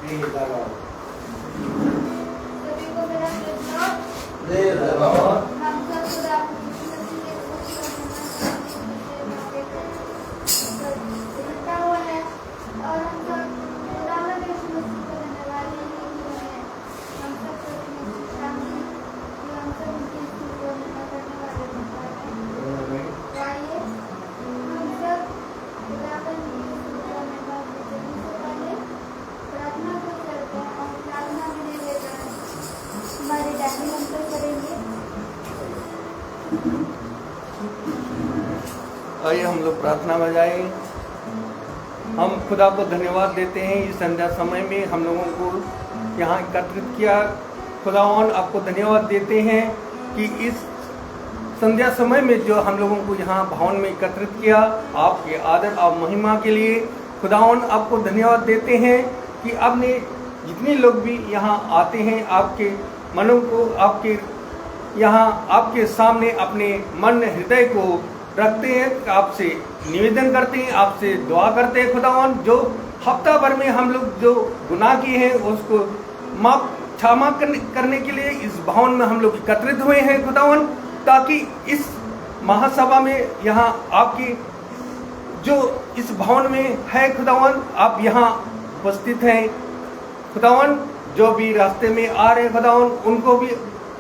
सभी को मेरा हम सब खुदा लिखा हुआ है और हम सब खुदा में यीशु मसीह को धन्यवाद देते हैं। हम सब शामिल जो हम सब उनकी स्तुति को करने वाले बनता है। आइए हम सब खुदा पर में बात करने से पहले प्रार्थना को करते हैं और प्रार्थना में लेकर हमारे डैडी अंकल करेंगे। आइए हम लोग प्रार्थना में जाएं। हम खुदा को धन्यवाद देते हैं इस संध्या समय में हम लोगों को यहाँ एकत्रित किया। खुदावन आपको धन्यवाद देते हैं कि इस संध्या समय में जो हम लोगों को यहाँ भवन में एकत्रित किया, आपके आदर और महिमा के लिए खुदावन आपको धन्यवाद देते हैं कि आपने जितने लोग भी यहाँ आते हैं आपके मनों को आपके यहाँ आपके सामने अपने मन हृदय को रखते हैं, आपसे निवेदन करते हैं, आपसे दुआ करते हैं। खुदावन जो हफ्ता भर में हम लोग जो गुनाह किए हैं उसको क्षमा करने के लिए इस भवन में हम लोग एकत्रित हुए हैं खुदावन, ताकि इस महासभा में यहाँ आपकी जो इस भवन में है खुदावन आप यहाँ उपस्थित हैं खुदावन। जो भी रास्ते में आ रहे खुदावन उनको भी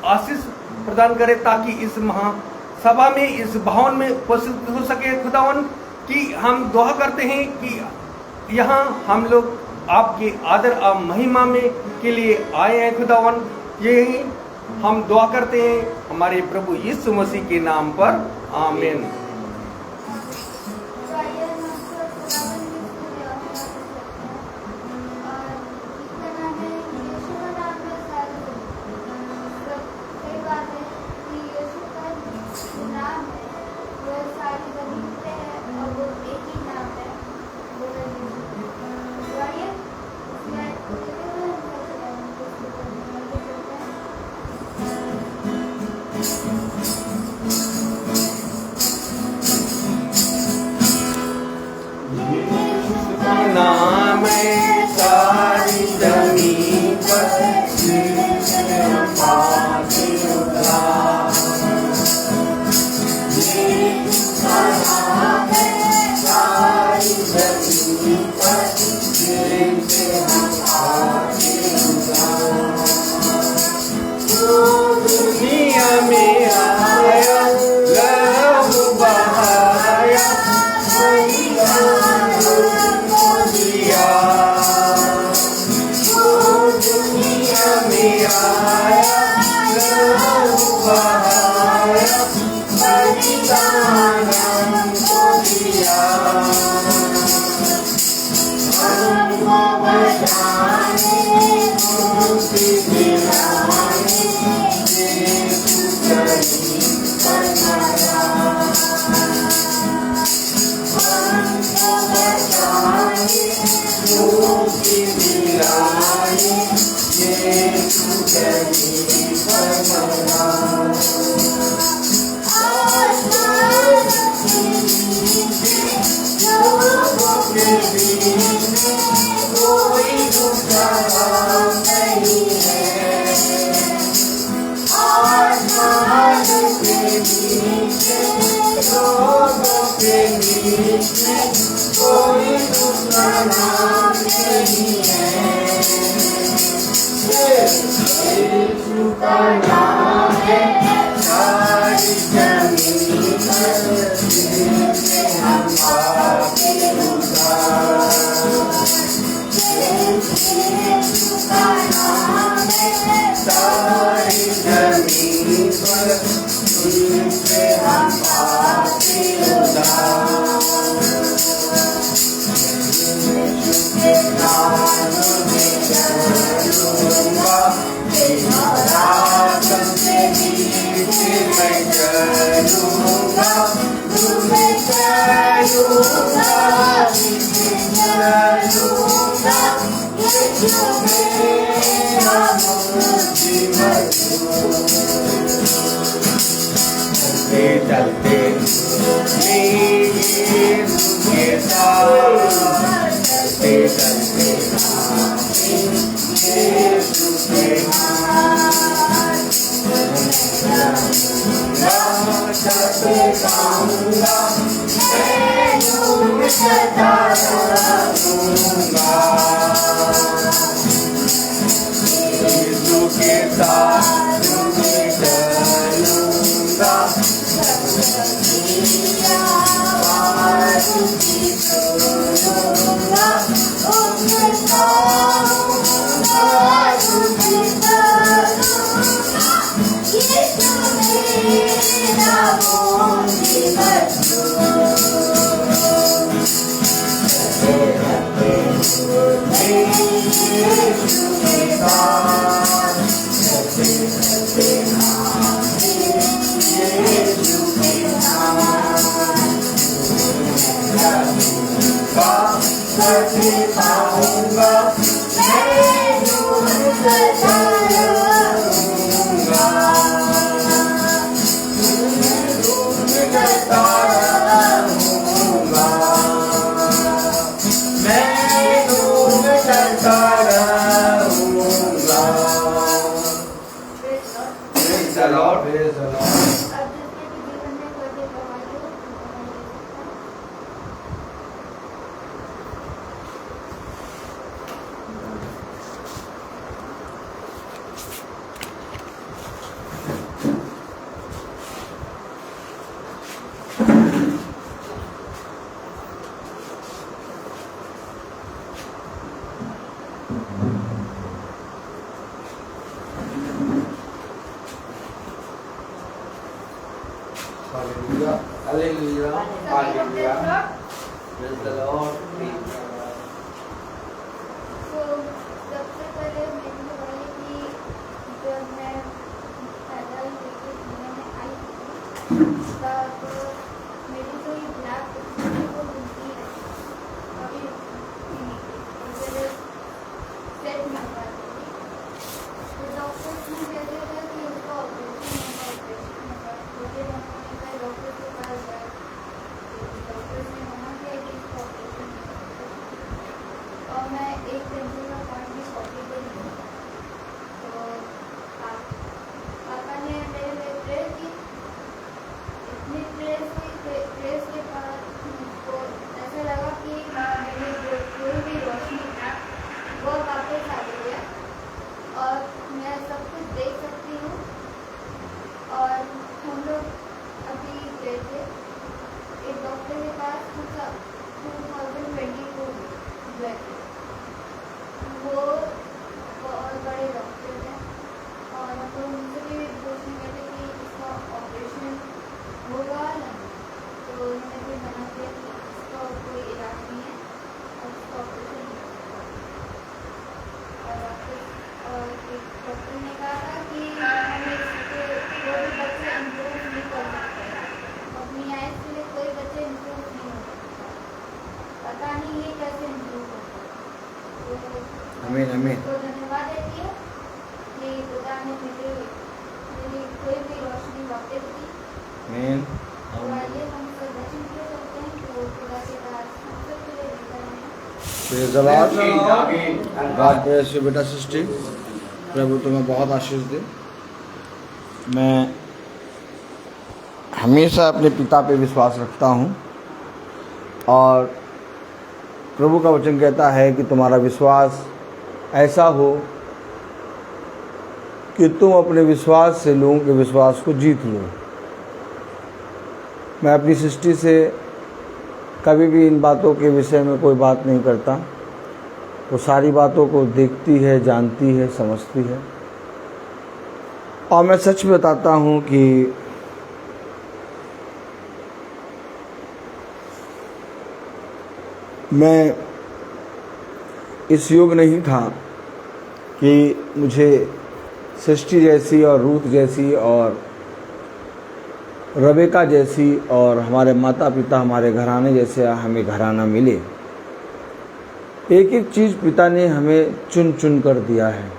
आशीष प्रदान करे, ताकि इस महासभा में इस भवन में उपस्थित हो सके खुदावन। कि हम दुआ करते हैं कि यहाँ हम लोग आपके आदर और महिमा में के लिए आए हैं खुदावन। यही हम दुआ करते हैं हमारे प्रभु यीशु मसीह के नाम पर, आमीन। नाम है सारी जमीन पर दुनिया में आया लहू बहाया चलते चलते यीशु के हाथ सबसे गाऊंगा, मैं झूम सदा रहूंगा। यीशु के साथ मैं चलूंगा, आवाज़ की सुनूंगा, उनके गाऊंगा, उनकी करूंगा। यीशु मेरा मोती यीशु के साथ चलते चलते यीशु के साथ सबसे पाऊंगा, मैं दूर सदा रहूंगा, दूर सदा रहूंगा, मैं दूर सदा रहूंगा। Praise the Lord. Praise the Lord. अब जिसके भी जीवन में कोई भी बीमारी हो, Hallelujah. Hallelujah. Hallelujah. Praise the Lord. तो सबसे पहले मेरी दवाई की जब मैं पैदा हुई थी, मैंने आई थी, तब मेरी जो ये ब्लैक थी वो घूमती है, अभी सेट नहीं हो पाती थी। तो डॉक्टर्स ने कह दिया था कि इसका ऑपरेशन होगा, मुझे मम्मी का डॉक्टर के पास गए, डॉक्टर्स ने मना किया कि इसका ऑपरेशन नहीं होगा, और मैं एक पेंसिल का पॉइंट भी कॉपी पे नहीं हुआ। तो पापा ने मेरे लिए प्रेयर की, इतनी प्रेयर के बाद मुझको ऐसा लगा कि मेरी जो कोई भी रोशनी था वो वापस आ गई है और मैं सब कुछ देख सकती हूँ। और हम लोग अभी गए थे एक डॉक्टर के पास, 2022 गए थे। वो बहुत बड़े डॉक्टर हैं और हम लोग उनसे भी पूछने गए थे कि इसका ऑपरेशन होगा ना, तो उन्होंने भी मना किया कि इसका कोई इलाज नहीं है और इसका ऑपरेशन नहीं होगा। और एक डॉक्टर ने कहा था कि हमें इसके कोई भी बच्चे इम्प्रूव नहीं कर सकते, अपनी आइज़ के लिए कोई बच्चे इम्प्रूव नहीं हो सकता, पता नहीं ये कैसे इम्प्रूव होगा। आमीन आमीन। तो धन्यवाद देती है कि खुदा ने मेरी कोई भी रोशनी वापस की। आमीन। तो आइए हम सब वचन के लिए चलते हैं तो खुदा के दास हम सब के लिए लेकर आए हैं। Praise the Lord. God bless you बेटा सृष्टि, प्रभु तुम्हें बहुत आशीष दे। मैं हमेशा अपने पिता पे विश्वास रखता हूँ और प्रभु का वचन कहता है कि तुम्हारा विश्वास ऐसा हो कि तुम अपने विश्वास से लोगों के विश्वास को जीत लो। मैं अपनी सृष्टि से कभी भी इन बातों के विषय में कोई बात नहीं करता, वो सारी बातों को देखती है, जानती है, समझती है। और मैं सच बताता हूँ कि मैं इस योग नहीं था कि मुझे सृष्टि जैसी और रूथ जैसी और रबेका जैसी और हमारे माता पिता हमारे घराने जैसे हमें घराना मिले। एक एक चीज़ पिता ने हमें चुन चुन कर दिया है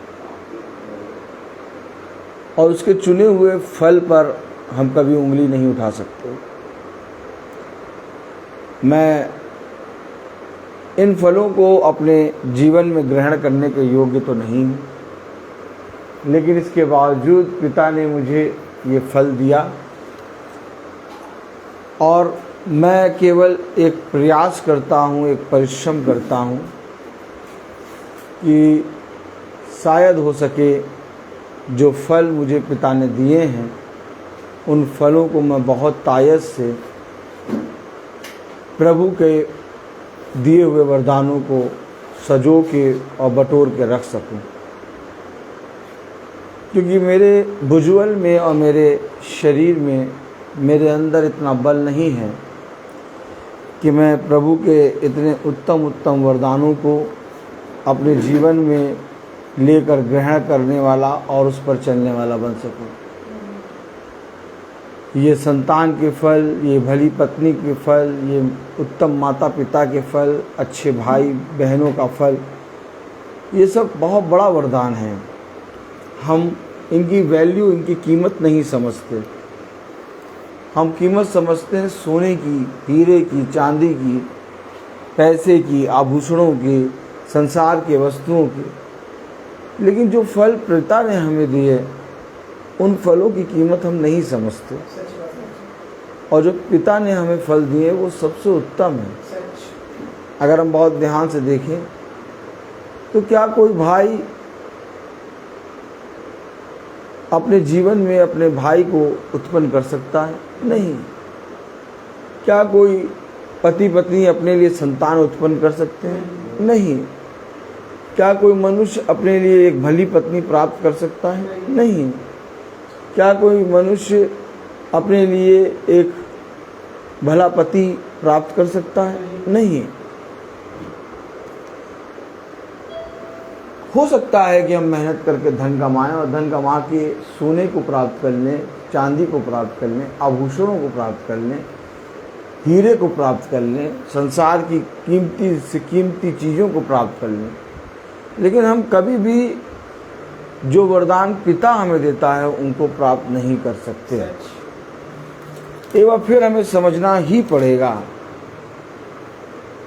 और उसके चुने हुए फल पर हम कभी उंगली नहीं उठा सकते। मैं इन फलों को अपने जीवन में ग्रहण करने के योग्य तो नहीं हूँ, लेकिन इसके बावजूद पिता ने मुझे ये फल दिया और मैं केवल एक प्रयास करता हूँ, एक परिश्रम करता हूँ कि शायद हो सके जो फल मुझे पिता ने दिए हैं उन फलों को मैं बहुत तायत से प्रभु के दिए हुए वरदानों को सजो के और बटोर के रख सकूं, क्योंकि मेरे भुजबल में और मेरे शरीर में मेरे अंदर इतना बल नहीं है कि मैं प्रभु के इतने उत्तम उत्तम वरदानों को अपने जीवन में लेकर ग्रहण करने वाला और उस पर चलने वाला बन सकूं। ये संतान के फल, ये भली पत्नी के फल, ये उत्तम माता पिता के फल, अच्छे भाई बहनों का फल, ये सब बहुत बड़ा वरदान है। हम इनकी वैल्यू, इनकी कीमत नहीं समझते। हम कीमत समझते हैं सोने की, हीरे की, चांदी की, पैसे की, आभूषणों की, संसार के वस्तुओं की। लेकिन जो फल पिता ने हमें दिए उन फलों की कीमत हम नहीं समझते, और जो पिता ने हमें फल दिए वो सबसे उत्तम है। अगर हम बहुत ध्यान से देखें तो क्या कोई भाई अपने जीवन में अपने भाई को उत्पन्न कर सकता है? नहीं। क्या कोई पति पत्नी अपने लिए संतान उत्पन्न कर सकते हैं? नहीं। क्या कोई मनुष्य अपने लिए एक भली पत्नी प्राप्त कर सकता है? नहीं। क्या कोई मनुष्य अपने लिए एक भला पति प्राप्त कर सकता है? नहीं। हो सकता है कि हम मेहनत करके धन कमाएं और धन कमा के सोने को प्राप्त कर लें, चांदी को प्राप्त कर लें, आभूषणों को प्राप्त कर लें, हीरे को प्राप्त कर लें, संसार की कीमती से कीमती चीज़ों को प्राप्त कर लें, लेकिन हम कभी भी जो वरदान पिता हमें देता है उनको प्राप्त नहीं कर सकते। एक बार फिर हमें समझना ही पड़ेगा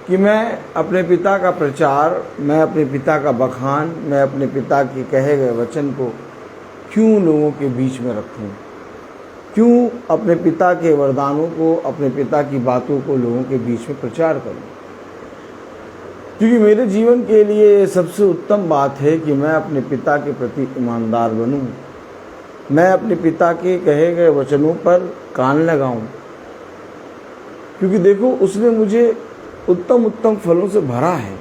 कि मैं अपने पिता का प्रचार, मैं अपने पिता का बखान, मैं अपने पिता के कहे गए वचन को क्यों लोगों के बीच में रखूं? क्यों अपने पिता के वरदानों को, अपने पिता की बातों को लोगों के बीच में प्रचार करूं? क्योंकि मेरे जीवन के लिए सबसे उत्तम बात है कि मैं अपने पिता के प्रति ईमानदार बनूं, मैं अपने पिता के कहे गए वचनों पर कान लगाऊं, क्योंकि देखो उसने मुझे उत्तम उत्तम फलों से भरा है।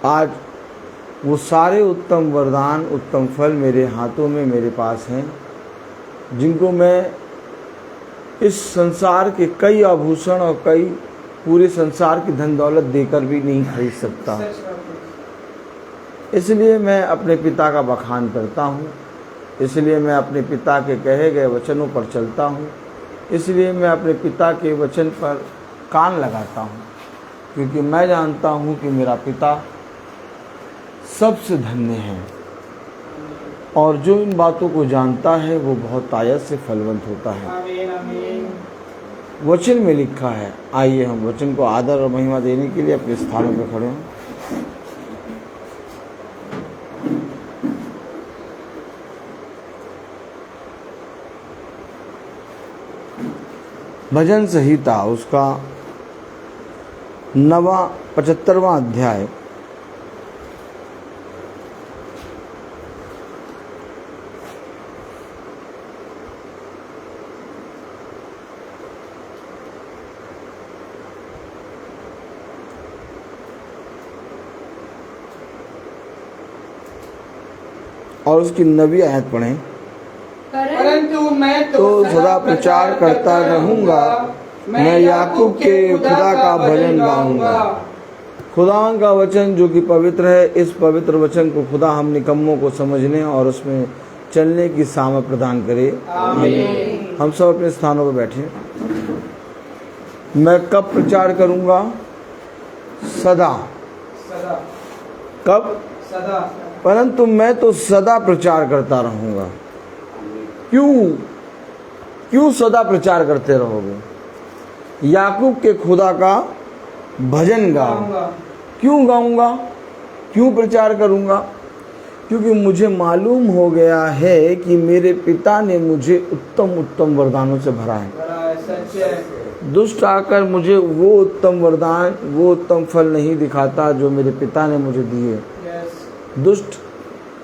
आज वो सारे उत्तम वरदान, उत्तम फल मेरे हाथों में, मेरे पास हैं, जिनको मैं इस संसार के कई आभूषण और कई पूरे संसार की धन दौलत देकर भी नहीं खरीद सकता। इसलिए मैं अपने पिता का बखान करता हूँ, इसलिए मैं अपने पिता के कहे गए वचनों पर चलता हूँ, इसलिए मैं अपने पिता के वचन पर कान लगाता हूँ, क्योंकि मैं जानता हूँ कि मेरा पिता सबसे धन्य है, और जो इन बातों को जानता है वो बहुत आयत से फलवंत होता है। वचन में लिखा है। आइए हम वचन को आदर और महिमा देने के लिए अपने स्थानों पर खड़े हों। भजन संहिता उसका 75वां अध्याय और उसकी 9वीं आयत पढ़ें। परंतु मैं तो सदा प्रचार करता रहूंगा, मैं याकूब के खुदा का भजन गाऊंगा। खुदा का वचन जो कि पवित्र है, इस पवित्र वचन को खुदा हम निकम्मों को समझने और उसमें चलने की सामर्थ प्रदान करे। आमीन। हम सब अपने स्थानों पर बैठे। मैं कब प्रचार करूंगा? सदा। कब? सदा। परंतु मैं तो सदा प्रचार करता रहूंगा। क्यों सदा प्रचार करते रहोगे? याकूब के खुदा का भजन गाऊंगा। क्यों गाऊंगा, क्यों प्रचार करूंगा? क्योंकि मुझे मालूम हो गया है कि मेरे पिता ने मुझे उत्तम उत्तम वरदानों से भरा है। दुष्ट आकर मुझे वो उत्तम वरदान, वो उत्तम फल नहीं दिखाता जो मेरे पिता ने मुझे दिए। दुष्ट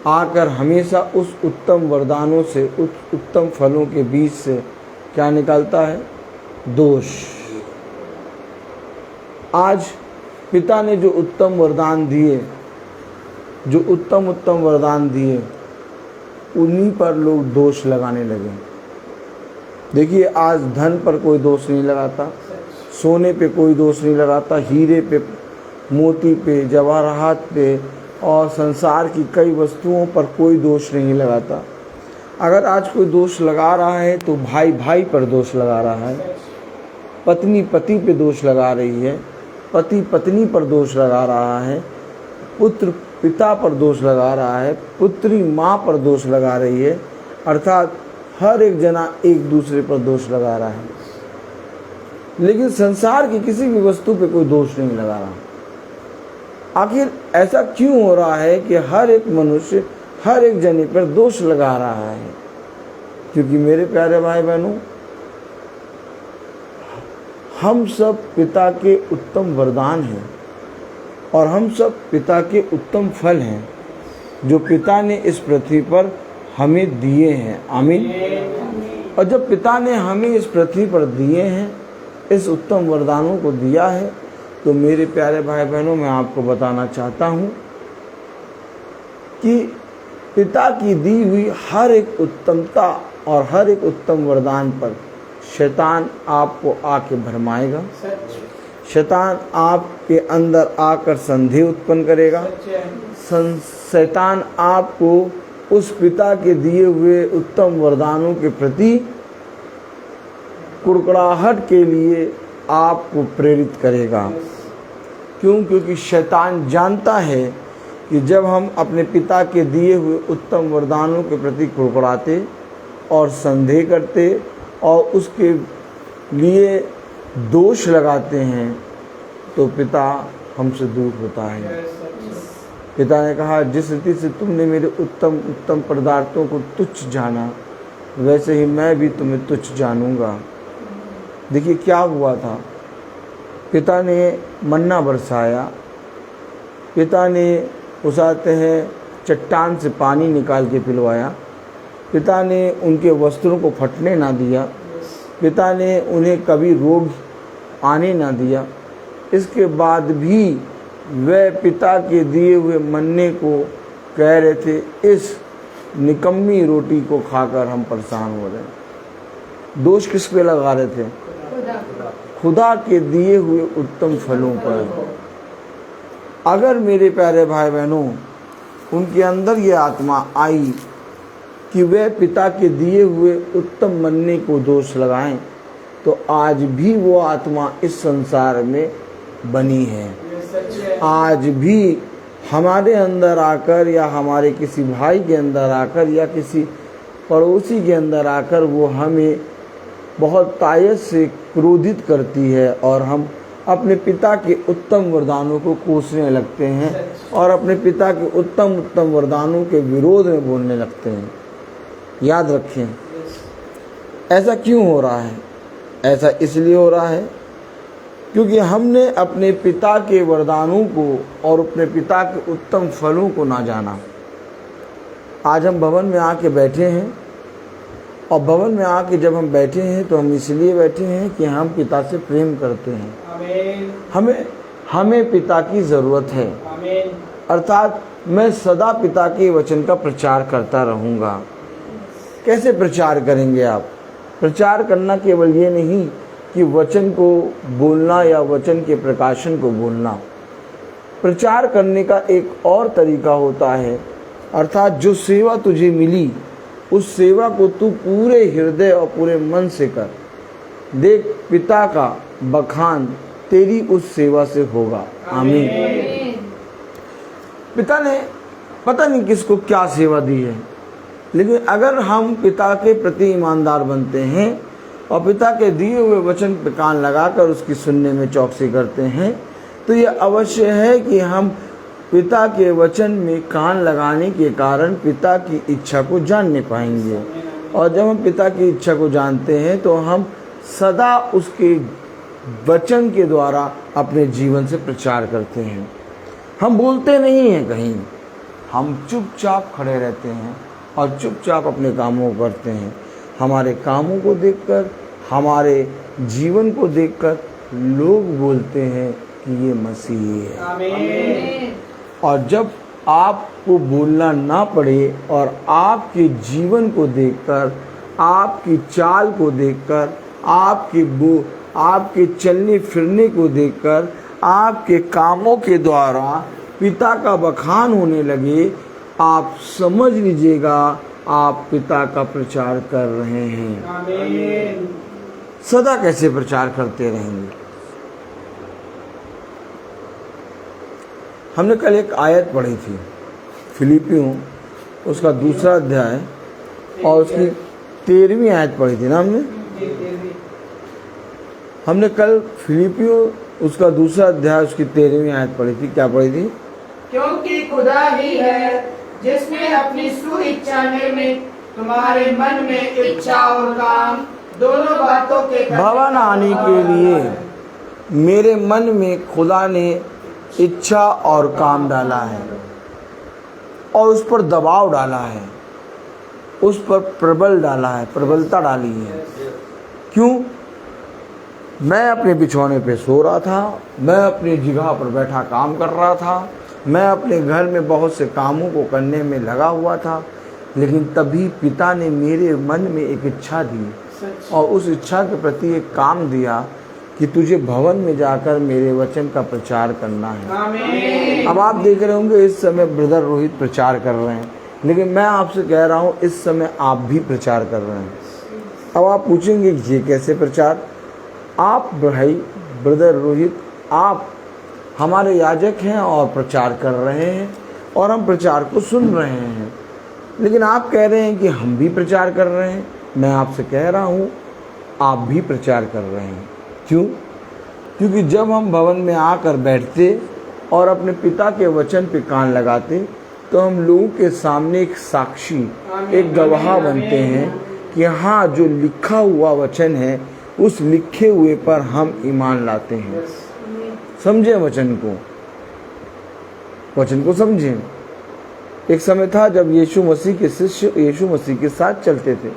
आकर हमेशा उस उत्तम वरदानों से, उस उत्तम फलों के बीच से क्या निकालता है? दोष। आज पिता ने जो उत्तम वरदान दिए, जो उत्तम उत्तम वरदान दिए, उन्हीं पर लोग दोष लगाने लगे। देखिए, आज धन पर कोई दोष नहीं लगाता, सोने पे कोई दोष नहीं लगाता, हीरे पे, मोती पे, जवाहरात पे और संसार की कई वस्तुओं पर कोई दोष नहीं लगाता। अगर आज कोई दोष लगा रहा है तो भाई भाई पर दोष लगा रहा है, पत्नी पति पे दोष लगा रही है, पति पत्नी पर दोष लगा रहा है, पुत्र पिता पर दोष लगा रहा है, पुत्री माँ पर दोष लगा रही है। अर्थात हर एक जना एक दूसरे पर दोष लगा रहा है, लेकिन संसार की किसी भी वस्तु पे कोई दोष नहीं लगा रहा। आखिर ऐसा क्यों हो रहा है कि हर एक मनुष्य हर एक जने पर दोष लगा रहा है? क्योंकि मेरे प्यारे भाई बहनों, हम सब पिता के उत्तम वरदान हैं और हम सब पिता के उत्तम फल हैं जो पिता ने इस पृथ्वी पर हमें दिए हैं। आमीन। और जब पिता ने हमें इस पृथ्वी पर दिए हैं, इस उत्तम वरदानों को दिया है, तो मेरे प्यारे भाई बहनों, मैं आपको बताना चाहता हूँ कि पिता की दी हुई हर एक उत्तमता और हर एक उत्तम वरदान पर शैतान आपको आके भरमाएगा। शैतान आपके अंदर आकर संदेह उत्पन्न करेगा। शैतान आपको उस पिता के दिए हुए उत्तम वरदानों के प्रति कुड़कुड़ाहट के लिए आपको प्रेरित करेगा। क्यों? क्योंकि शैतान जानता है कि जब हम अपने पिता के दिए हुए उत्तम वरदानों के प्रति कुड़कुड़ाते और संदेह करते और उसके लिए दोष लगाते हैं, तो पिता हमसे दूर होता है। पिता ने कहा, जिस रीति से तुमने मेरे उत्तम उत्तम पदार्थों को तुच्छ जाना, वैसे ही मैं भी तुम्हें तुच्छ जानूंगा। देखिए क्या हुआ था। पिता ने मन्ना बरसाया, पिता ने उसाते हैं चट्टान से पानी निकाल के पिलवाया, पिता ने उनके वस्त्रों को फटने ना दिया, पिता ने उन्हें कभी रोग आने ना दिया। इसके बाद भी वह पिता के दिए हुए मन्ने को कह रहे थे, इस निकम्मी रोटी को खाकर हम परेशान हो रहे हैं। दोष किस पे लगा रहे थे? खुदा के दिए हुए उत्तम फलों पर। अगर मेरे प्यारे भाई बहनों उनके अंदर ये आत्मा आई कि वे पिता के दिए हुए उत्तम मन्ने को दोष लगाएं, तो आज भी वो आत्मा इस संसार में बनी है। आज भी हमारे अंदर आकर या हमारे किसी भाई के अंदर आकर या किसी पड़ोसी के अंदर आकर वो हमें बहुत तायत से क्रोधित करती है और हम अपने पिता के उत्तम वरदानों को कोसने लगते हैं और अपने पिता के उत्तम उत्तम वरदानों के विरोध में बोलने लगते हैं। याद रखें, ऐसा क्यों हो रहा है? ऐसा इसलिए हो रहा है क्योंकि हमने अपने पिता के वरदानों को और अपने पिता के उत्तम फलों को ना जाना। आज हम भवन में आके बैठे हैं और भवन में आके जब हम बैठे हैं तो हम इसलिए बैठे हैं कि हम पिता से प्रेम करते हैं। हमें पिता की ज़रूरत है। अर्थात मैं सदा पिता के वचन का प्रचार करता रहूँगा। कैसे प्रचार करेंगे आप? प्रचार करना केवल ये नहीं कि वचन को बोलना या वचन के प्रकाशन को बोलना। प्रचार करने का एक और तरीका होता है, अर्थात जो सेवा तुझे मिली उस सेवा को तू पूरे हृदय और पूरे मन से कर। देख, पिता का बखान तेरी उस सेवा से होगा। आमीन। पिता ने पता नहीं किसको क्या सेवा दी है, लेकिन अगर हम पिता के प्रति ईमानदार बनते हैं और पिता के दिए हुए वचन पे कान लगाकर उसकी सुनने में चौकसी करते हैं, तो ये अवश्य है कि हम पिता के वचन में कान लगाने के कारण पिता की इच्छा को जान नहीं पाएंगे। और जब हम पिता की इच्छा को जानते हैं तो हम सदा उसके वचन के द्वारा अपने जीवन से प्रचार करते हैं। हम बोलते नहीं हैं कहीं, हम चुपचाप खड़े रहते हैं और चुपचाप अपने कामों को करते हैं। हमारे कामों को देखकर, हमारे जीवन को देखकर लोग बोलते हैं कि ये मसीही है। आमीन। और जब आपको बोलना ना पड़े और आपके जीवन को देखकर, आपकी चाल को देखकर, आपके चलने फिरने को देखकर, आपके कामों के द्वारा पिता का बखान होने लगे, आप समझ लीजिएगा आप पिता का प्रचार कर रहे हैं। आमीन। सदा कैसे प्रचार करते रहेंगे? हमने कल एक आयत पढ़ी थी, फिलिपियों उसका 2 अध्याय और उसकी 13वीं आयत पढ़ी थी ना हमने कल फिलिपियों उसका 2 अध्याय उसकी 13वीं आयत पढ़ी थी। क्या पढ़ी थी? क्योंकि खुदा ही है जिसने अपनी सुइच्छा में तुम्हारे मन में इच्छा और काम दोनों बातों के भवन आने के लिए मेरे मन में खुदा ने इच्छा और काम डाला है और उस पर दबाव डाला है, उस पर प्रबल डाला है, प्रबलता डाली है। क्यों? मैं अपने बिछौने पे सो रहा था, मैं अपनी जगह पर बैठा काम कर रहा था, मैं अपने घर में बहुत से कामों को करने में लगा हुआ था, लेकिन तभी पिता ने मेरे मन में एक इच्छा दी और उस इच्छा के प्रति एक काम दिया कि तुझे भवन में जाकर मेरे वचन का प्रचार करना है। आमीन। अब आप देख रहे होंगे इस समय ब्रदर रोहित प्रचार कर रहे हैं, लेकिन मैं आपसे कह रहा हूँ इस समय आप भी प्रचार कर रहे हैं। अब आप पूछेंगे ये कैसे प्रचार? आप भाई ब्रदर रोहित, आप हमारे याजक हैं और प्रचार कर रहे हैं और हम प्रचार को सुन रहे हैं, लेकिन आप कह रहे हैं कि हम भी प्रचार कर रहे हैं। मैं आपसे कह रहा हूँ आप भी प्रचार कर रहे हैं। क्यों? क्योंकि जब हम भवन में आकर बैठते और अपने पिता के वचन पे कान लगाते तो हम लोगों के सामने एक साक्षी, एक गवाह बनते हैं कि हाँ, जो लिखा हुआ वचन है उस लिखे हुए पर हम ईमान लाते हैं। समझे वचन को समझें। एक समय था जब यीशु मसीह के शिष्य यीशु मसीह के साथ चलते थे,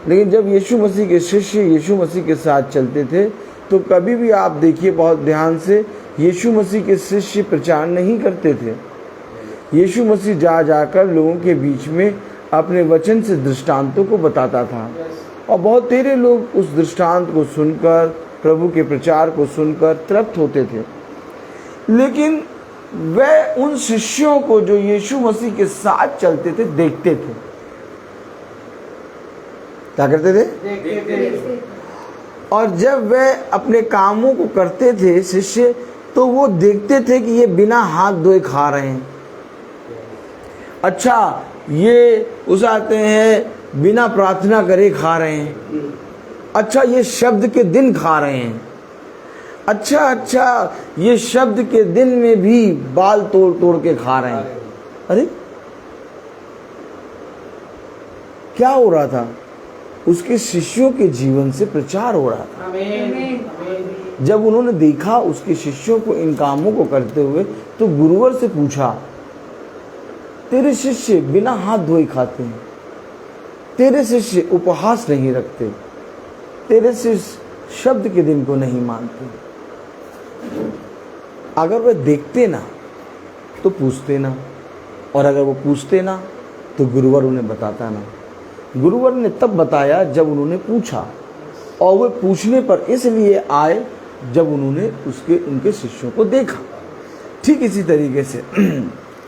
लेकिन जब यीशु मसीह के शिष्य यीशु मसीह के साथ चलते थे तो कभी भी आप देखिए बहुत ध्यान से, यीशु मसीह के शिष्य प्रचार नहीं करते थे। यीशु मसीह जाकर लोगों के बीच में अपने वचन से दृष्टांतों को बताता था और बहुत तेरे लोग उस दृष्टांत को सुनकर, प्रभु के प्रचार को सुनकर तृप्त होते थे। लेकिन वह उन शिष्यों को जो यीशु मसीह के साथ चलते थे देखते थे। क्या करते थे? और जब वह अपने कामों को करते थे शिष्य, तो वो देखते थे कि ये बिना हाथ धोए खा रहे हैं। अच्छा, ये उसाते हैं बिना प्रार्थना करे खा रहे हैं। अच्छा, ये शब्द के दिन खा रहे हैं। अच्छा, ये शब्द के दिन में भी बाल तोड़ तोड़ के खा रहे हैं। अरे क्या हो रहा था? उसके शिष्यों के जीवन से प्रचार हो रहा था। आमीन। जब उन्होंने देखा उसके शिष्यों को इन कामों को करते हुए, तो गुरुवर से पूछा, तेरे शिष्य बिना हाथ धोए खाते हैं, तेरे शिष्य उपवास नहीं रखते, तेरे शिष्य शब्द के दिन को नहीं मानते। अगर वह देखते ना तो पूछते ना, और अगर वो पूछते ना तो गुरुवर उन्हें बताता ना। गुरुवर ने तब बताया जब उन्होंने पूछा, और वे पूछने पर इसलिए आए जब उन्होंने उनके शिष्यों को देखा। ठीक इसी तरीके से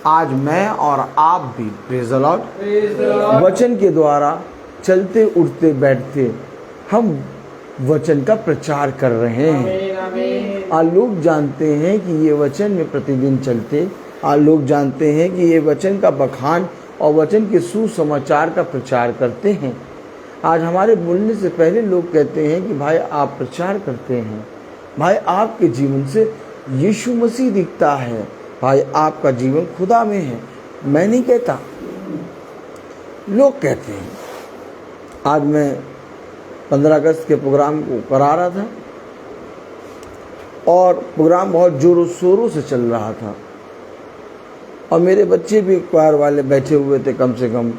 आज मैं और आप भी, प्रेज़ द लॉर्ड, वचन के द्वारा चलते उठते बैठते हम वचन का प्रचार कर रहे हैं। और लोग जानते हैं कि ये वचन में प्रतिदिन चलते, और लोग जानते हैं कि ये वचन का बखान और वचन के सुसमाचार का प्रचार करते हैं। आज हमारे बोलने से पहले लोग कहते हैं कि भाई आप प्रचार करते हैं, भाई आपके जीवन से यीशु मसीह दिखता है, भाई आपका जीवन खुदा में है। मैं नहीं कहता, लोग कहते हैं। आज मैं 15 अगस्त के प्रोग्राम को करा रहा था और प्रोग्राम बहुत जोरों शोरों से चल रहा था और मेरे बच्चे भी क्वायर वाले बैठे हुए थे, कम से कम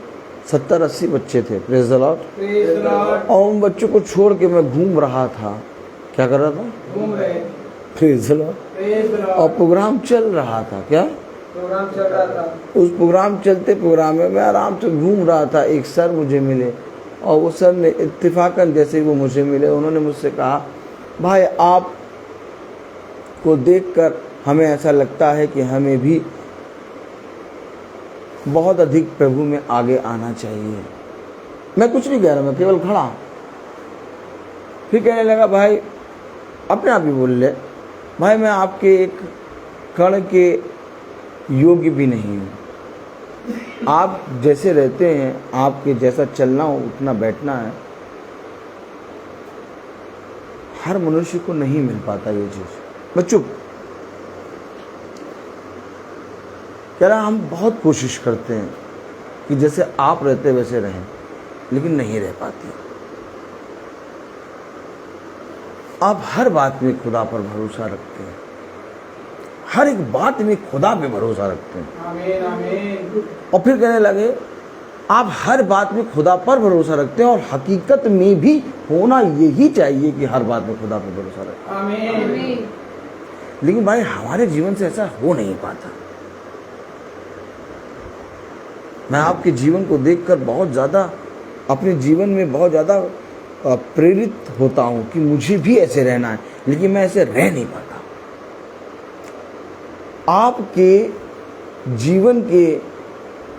70-80 बच्चे थे। Praise the Lord. और उन बच्चों को छोड़ के मैं घूम रहा था। क्या कर रहा था? घूम रहे। Praise the Lord. और प्रोग्राम चल रहा था। क्या प्रोग्राम चल रहा था? उस प्रोग्राम चलते प्रोग्राम में मैं आराम से घूम रहा था। एक सर मुझे मिले और वो सर ने इत्तेफाकन जैसे वो मुझे मिले, उन्होंने मुझसे कहा, भाई आप को देखकर हमें ऐसा लगता है कि हमें भी बहुत अधिक प्रभु में आगे आना चाहिए। मैं कुछ नहीं कह रहा, मैं केवल खड़ा। फिर कहने लगा, भाई अपने आप ही बोल ले, भाई मैं आपके एक कण के योग्य भी नहीं हूँ। आप जैसे रहते हैं, आपके जैसा चलना हो, उठना बैठना है, हर मनुष्य को नहीं मिल पाता ये चीज़। मैं चुप। कह रहा हम बहुत कोशिश करते हैं कि जैसे आप रहते वैसे रहें, लेकिन नहीं रह पाती। आप हर बात में खुदा पर भरोसा रखते हैं, हर एक बात में खुदा पे भरोसा रखते हैं। आमीन आमीन। और फिर कहने लगे, आप हर बात में खुदा पर भरोसा रखते हैं और हकीकत में भी होना यही चाहिए कि हर बात में खुदा पर भरोसा रखें। आमीन। लेकिन भाई हमारे जीवन से ऐसा हो नहीं पाता। मैं आपके जीवन को देखकर बहुत ज़्यादा अपने जीवन में बहुत ज़्यादा प्रेरित होता हूँ कि मुझे भी ऐसे रहना है, लेकिन मैं ऐसे रह नहीं पाता। आपके जीवन के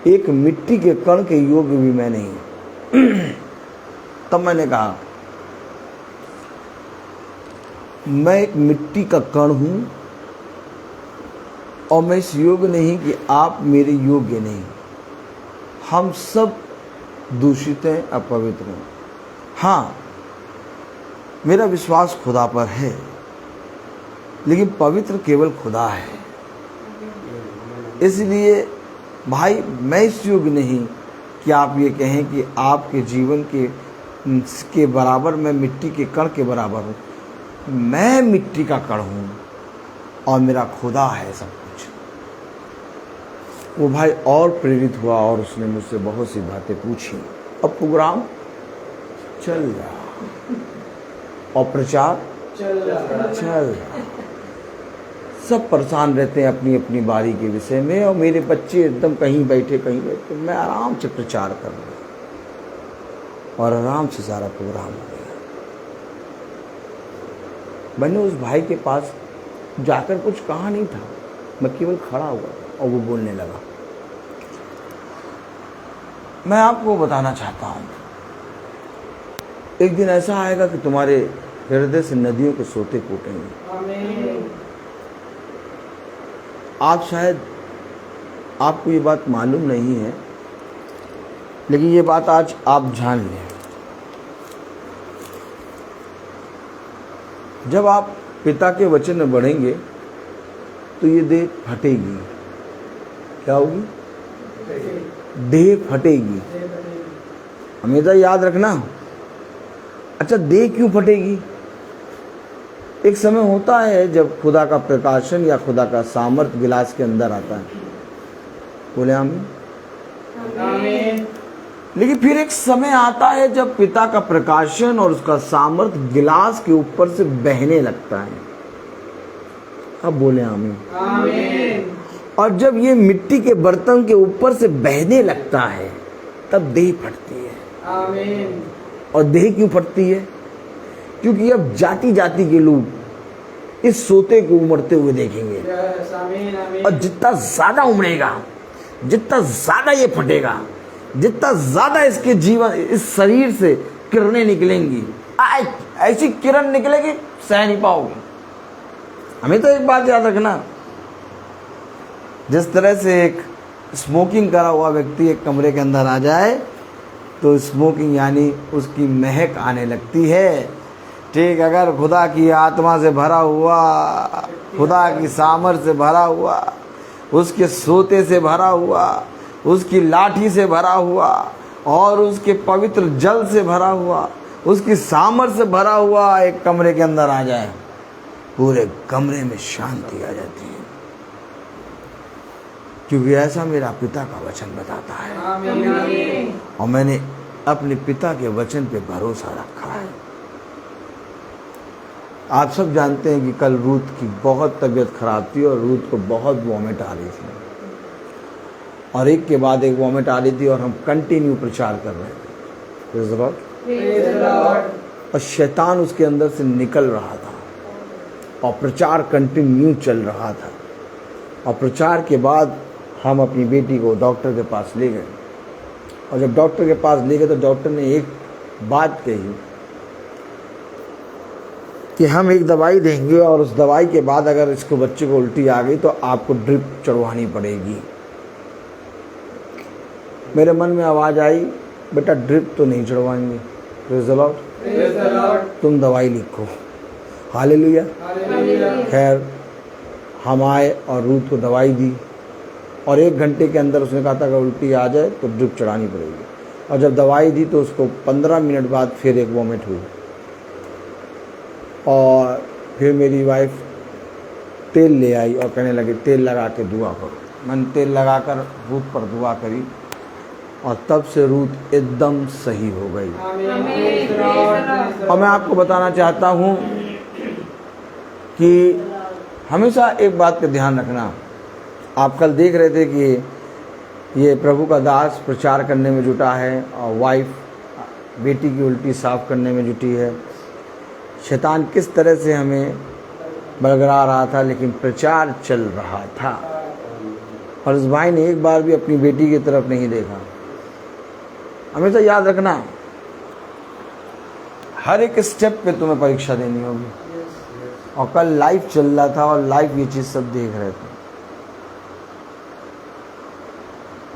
एक मिट्टी के कण के योग्य भी मैं नहीं। तब मैंने कहा, मैं एक मिट्टी का कण हूं और मैं इस योग्य नहीं कि आप मेरे योग्य नहीं। हम सब दूषित हैं, अपवित्र हैं। हाँ, मेरा विश्वास खुदा पर है, लेकिन पवित्र केवल खुदा है। इसलिए भाई मैं इस योग्य नहीं कि आप ये कहें कि आपके जीवन के बराबर मैं मिट्टी के कण के बराबर हूँ। मैं मिट्टी का कण हूँ और मेरा खुदा है सब कुछ। वो भाई और प्रेरित हुआ और उसने मुझसे बहुत सी बातें पूछी। अब प्रोग्राम चल रहा और प्रचार चल रहा। सब परेशान रहते हैं अपनी अपनी बारी के विषय में और मेरे बच्चे एकदम कहीं बैठे कहीं बैठे। मैं आराम से प्रचार कर रहा और आराम से सारा प्रोग्राम हो गया। मैंने उस भाई के पास जाकर कुछ कहा नहीं था, मैं केवल खड़ा हुआ और वो बोलने लगा। मैं आपको बताना चाहता हूँ, एक दिन ऐसा आएगा कि तुम्हारे हृदय से नदियों के सोते कूटेंगे। आमीन। आप शायद आपको ये बात मालूम नहीं है, लेकिन ये बात आज आप जान लें। जब आप पिता के वचन में बढ़ेंगे तो ये देह फटेगी। क्या होगी? देह फटेगी। हमेशा याद रखना। अच्छा, देह क्यों फटेगी? एक समय होता है जब खुदा का प्रकाशन या खुदा का सामर्थ्य गिलास के अंदर आता है। बोले आमीन। आमीन। लेकिन फिर एक समय आता है जब पिता का प्रकाशन और उसका सामर्थ्य गिलास के ऊपर से बहने लगता है। अब बोले आमीन। आमीन। और जब ये मिट्टी के बर्तन के ऊपर से बहने लगता है तब देह फटती है। आमीन। और देह क्यों फटती है? क्योंकि अब जाति जाति के लोग इस सोते को उमड़ते हुए देखेंगे। आमीन। आमीन। और जितना ज्यादा उमड़ेगा, जितना ज्यादा ये फटेगा, जितना ज्यादा इसके जीवन, इस शरीर से किरणें निकलेंगी, ऐसी किरण निकलेगी सह नहीं पाओगे। हमें तो एक बात याद रखना, जिस तरह से एक स्मोकिंग करा हुआ व्यक्ति एक कमरे के अंदर आ जाए तो स्मोकिंग यानी उसकी महक आने लगती है, ठीक, अगर खुदा की आत्मा से भरा हुआ, खुदा की सामर्थ से भरा हुआ, उसके सोते से भरा हुआ, उसकी लाठी से भरा हुआ और उसके पवित्र जल से भरा हुआ, उसकी सामर्थ से भरा हुआ एक कमरे के अंदर आ जाए, पूरे कमरे में शांति आ जाती है, क्योंकि ऐसा मेरा पिता का वचन बताता है और मैंने अपने पिता के वचन पे भरोसा रखा है। आप सब जानते हैं कि कल रूथ की बहुत तबीयत खराब थी और रूथ को बहुत वॉमिट आ रही थी और एक के बाद एक वॉमिट आ रही थी और हम कंटिन्यू प्रचार कर रहे थे। Praise the Lord। और शैतान उसके अंदर से निकल रहा था और प्रचार कंटिन्यू चल रहा था और प्रचार के बाद हम अपनी बेटी को डॉक्टर के पास ले गए और जब डॉक्टर के पास ले गए तो डॉक्टर ने एक बात कही कि हम एक दवाई देंगे और उस दवाई के बाद अगर इसको बच्चे को उल्टी आ गई तो आपको ड्रिप चढ़वानी पड़ेगी। मेरे मन में आवाज़ आई, बेटा ड्रिप तो नहीं चढ़वाएंगे, प्रेज़ द लॉर्ड, तुम दवाई लिखो। हालेलुया। खैर हम आए और रूथ को दवाई दी और 1 घंटे के अंदर उसने कहा था अगर उल्टी आ जाए तो ड्रिप चढ़ानी पड़ेगी और जब दवाई दी तो उसको 15 मिनट बाद फिर एक वॉमिट हुई और फिर मेरी वाइफ तेल ले आई और कहने लगी तेल लगा के दुआ करो। मैंने तेल लगाकर रूथ पर दुआ करी और तब से रूथ एकदम सही हो गई। और मैं आपको बताना चाहता हूँ कि हमेशा एक बात का ध्यान रखना। आप कल देख रहे थे कि ये प्रभु का दास प्रचार करने में जुटा है और वाइफ बेटी की उल्टी साफ करने में जुटी है। शैतान किस तरह से हमें बरगरा रहा था, लेकिन प्रचार चल रहा था और इस भाई ने एक बार भी अपनी बेटी की तरफ नहीं देखा। हमेशा याद रखना, हर एक स्टेप पे तुम्हें परीक्षा देनी होगी और कल लाइव चल रहा था और लाइव ये चीज़ सब देख रहे थे।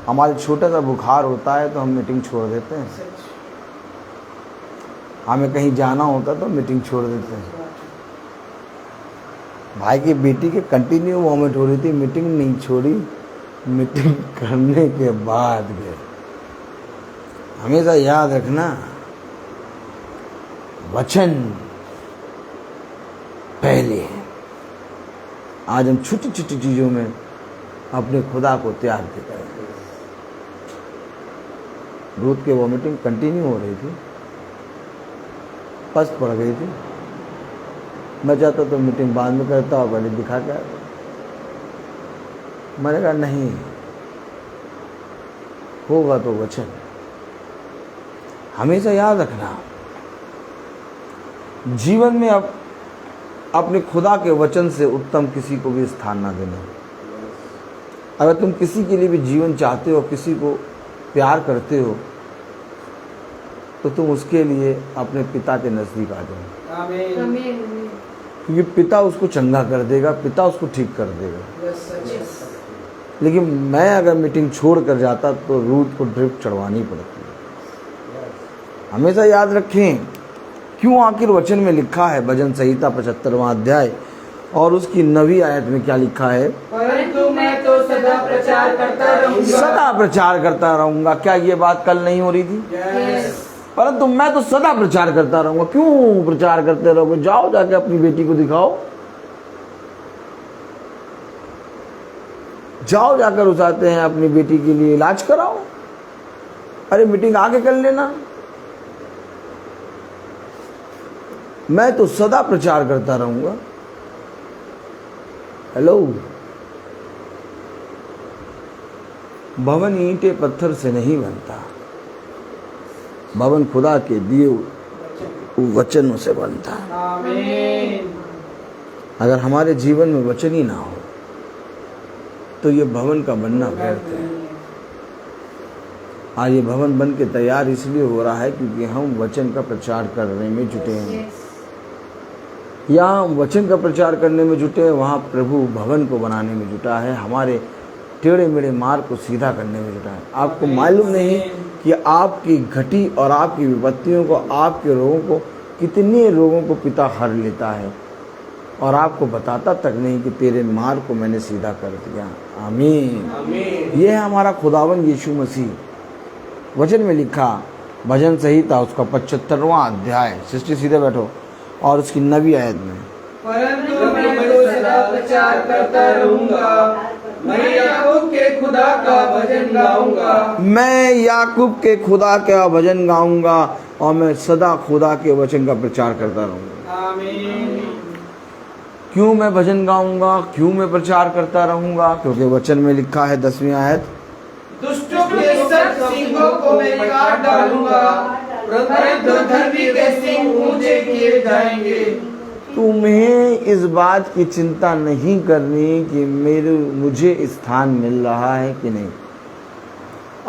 हमारे छोटा सा बुखार होता है तो हम मीटिंग छोड़ देते हैं, हमें कहीं जाना होता तो मीटिंग छोड़ देते हैं। भाई की बेटी के कंटिन्यू वॉमिट हो रही थी, मीटिंग नहीं छोड़ी, मीटिंग करने के बाद गए। हमेशा याद रखना, वचन पहले है। आज हम छोटी छोटी चीज़ों में अपने खुदा को त्याग देते हैं। रूथ की वॉमिटिंग कंटिन्यू हो रही थी, पस्त पड़ गई थी। मैं चाहता तो मीटिंग बाद में करता और पहले दिखा के आता। मैंने कहा नहीं, होगा तो वचन। हमेशा याद रखना, जीवन में अब अपने खुदा के वचन से उत्तम किसी को भी स्थान ना देना। अगर तुम किसी के लिए भी जीवन चाहते हो, किसी को प्यार करते हो, तो तुम उसके लिए अपने पिता के नज़दीक आ जाओ, क्योंकि पिता उसको चंगा कर देगा, पिता उसको ठीक कर देगा। लेकिन मैं अगर मीटिंग छोड़ कर जाता तो रूथ को ड्रिप चढ़वानी पड़ती है। हमेशा याद रखें, क्यों आखिर वचन में लिखा है, भजन संहिता 75वां अध्याय और उसकी 9वीं आयत में क्या लिखा है? परंतु मैं तो सदा प्रचार करता रहूंगा। सदा प्रचार करता रहूंगा। क्या ये बात कल नहीं हो रही थी? परंतु मैं तो सदा प्रचार करता रहूंगा। क्यों प्रचार करते रहोगे? जाओ जाके अपनी बेटी को दिखाओ, जाओ जाकर उस आते हैं अपनी बेटी के लिए इलाज कराओ। अरे मीटिंग आके कर लेना। मैं तो सदा प्रचार करता रहूंगा। हेलो, भवन ईंटे पत्थर से नहीं बनता, भवन खुदा के दिए वचनों से बनता है। आमीन। अगर हमारे जीवन में वचन ही ना हो तो ये भवन का बनना व्यर्थ है। आज ये भवन बन के तैयार इसलिए हो रहा है क्योंकि हम वचन का प्रचार करने में जुटे हैं। यहाँ हम वचन का प्रचार करने में जुटे हैं, वहाँ प्रभु भवन को बनाने में जुटा है, हमारे टेढ़े मेढ़े मार्ग को सीधा करने में जुटा है। आपको मालूम नहीं कि आपकी घटी और आपकी विपत्तियों को, आपके रोगों को कितने लोगों को पिता हर लेता है और आपको बताता तक नहीं कि तेरे मार्ग को मैंने सीधा कर दिया। आमीन, आमीन। ये है हमारा खुदावन यीशु मसीह। वचन में लिखा भजन संहिता उसका 75वां अध्याय, सृष्टि सीधे बैठो, और उसकी 9वीं आयत में, परंतु मैं तो सदा प्रचार करता रहूंगा, मैं याकूब के खुदा का भजन गाऊंगा। मैं याकूब के खुदा का भजन गाऊंगा और मैं सदा खुदा के वचन का प्रचार करता रहूंगा। आमीन। क्यों मैं भजन गाऊंगा, क्यों मैं प्रचार करता रहूंगा? क्योंकि वचन में लिखा है 10वीं आयत, दुष्टों के सब सिंगों को मैं काट डालूंगा, परंतु धर्मी के सिंग ऊंचे किए जाएंगे। तुम्हें इस बात की चिंता नहीं करनी कि मुझे स्थान मिल रहा है कि नहीं।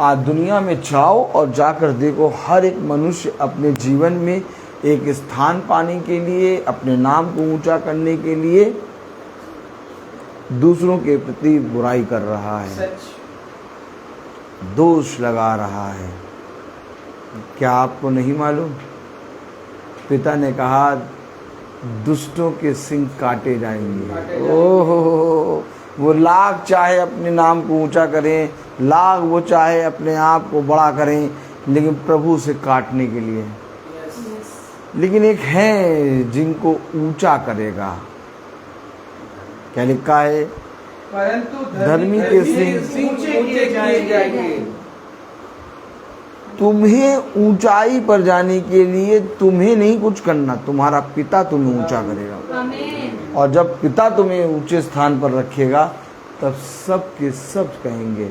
आज दुनिया में जाओ और जाकर देखो, हर एक मनुष्य अपने जीवन में एक स्थान पाने के लिए, अपने नाम को ऊंचा करने के लिए दूसरों के प्रति बुराई कर रहा है, सच। दोष लगा रहा है। क्या आपको नहीं मालूम? पिता ने कहा दुष्टों के सिंग काटे जाएंगे। ओहो, वो लाख चाहे अपने नाम को ऊंचा करें, लाख वो चाहे अपने आप को बड़ा करें, लेकिन प्रभु से काटने के लिए। लेकिन एक है जिनको ऊंचा करेगा। क्या लिखा है? परंतु धर्मी के सिंग ऊंचे किए जाएंगे। तुम्हें ऊंचाई पर जाने के लिए तुम्हें नहीं कुछ करना, तुम्हारा पिता तुम्हें ऊंचा करेगा। आमीन। और जब पिता तुम्हें ऊंचे स्थान पर रखेगा तब सब के सब कहेंगे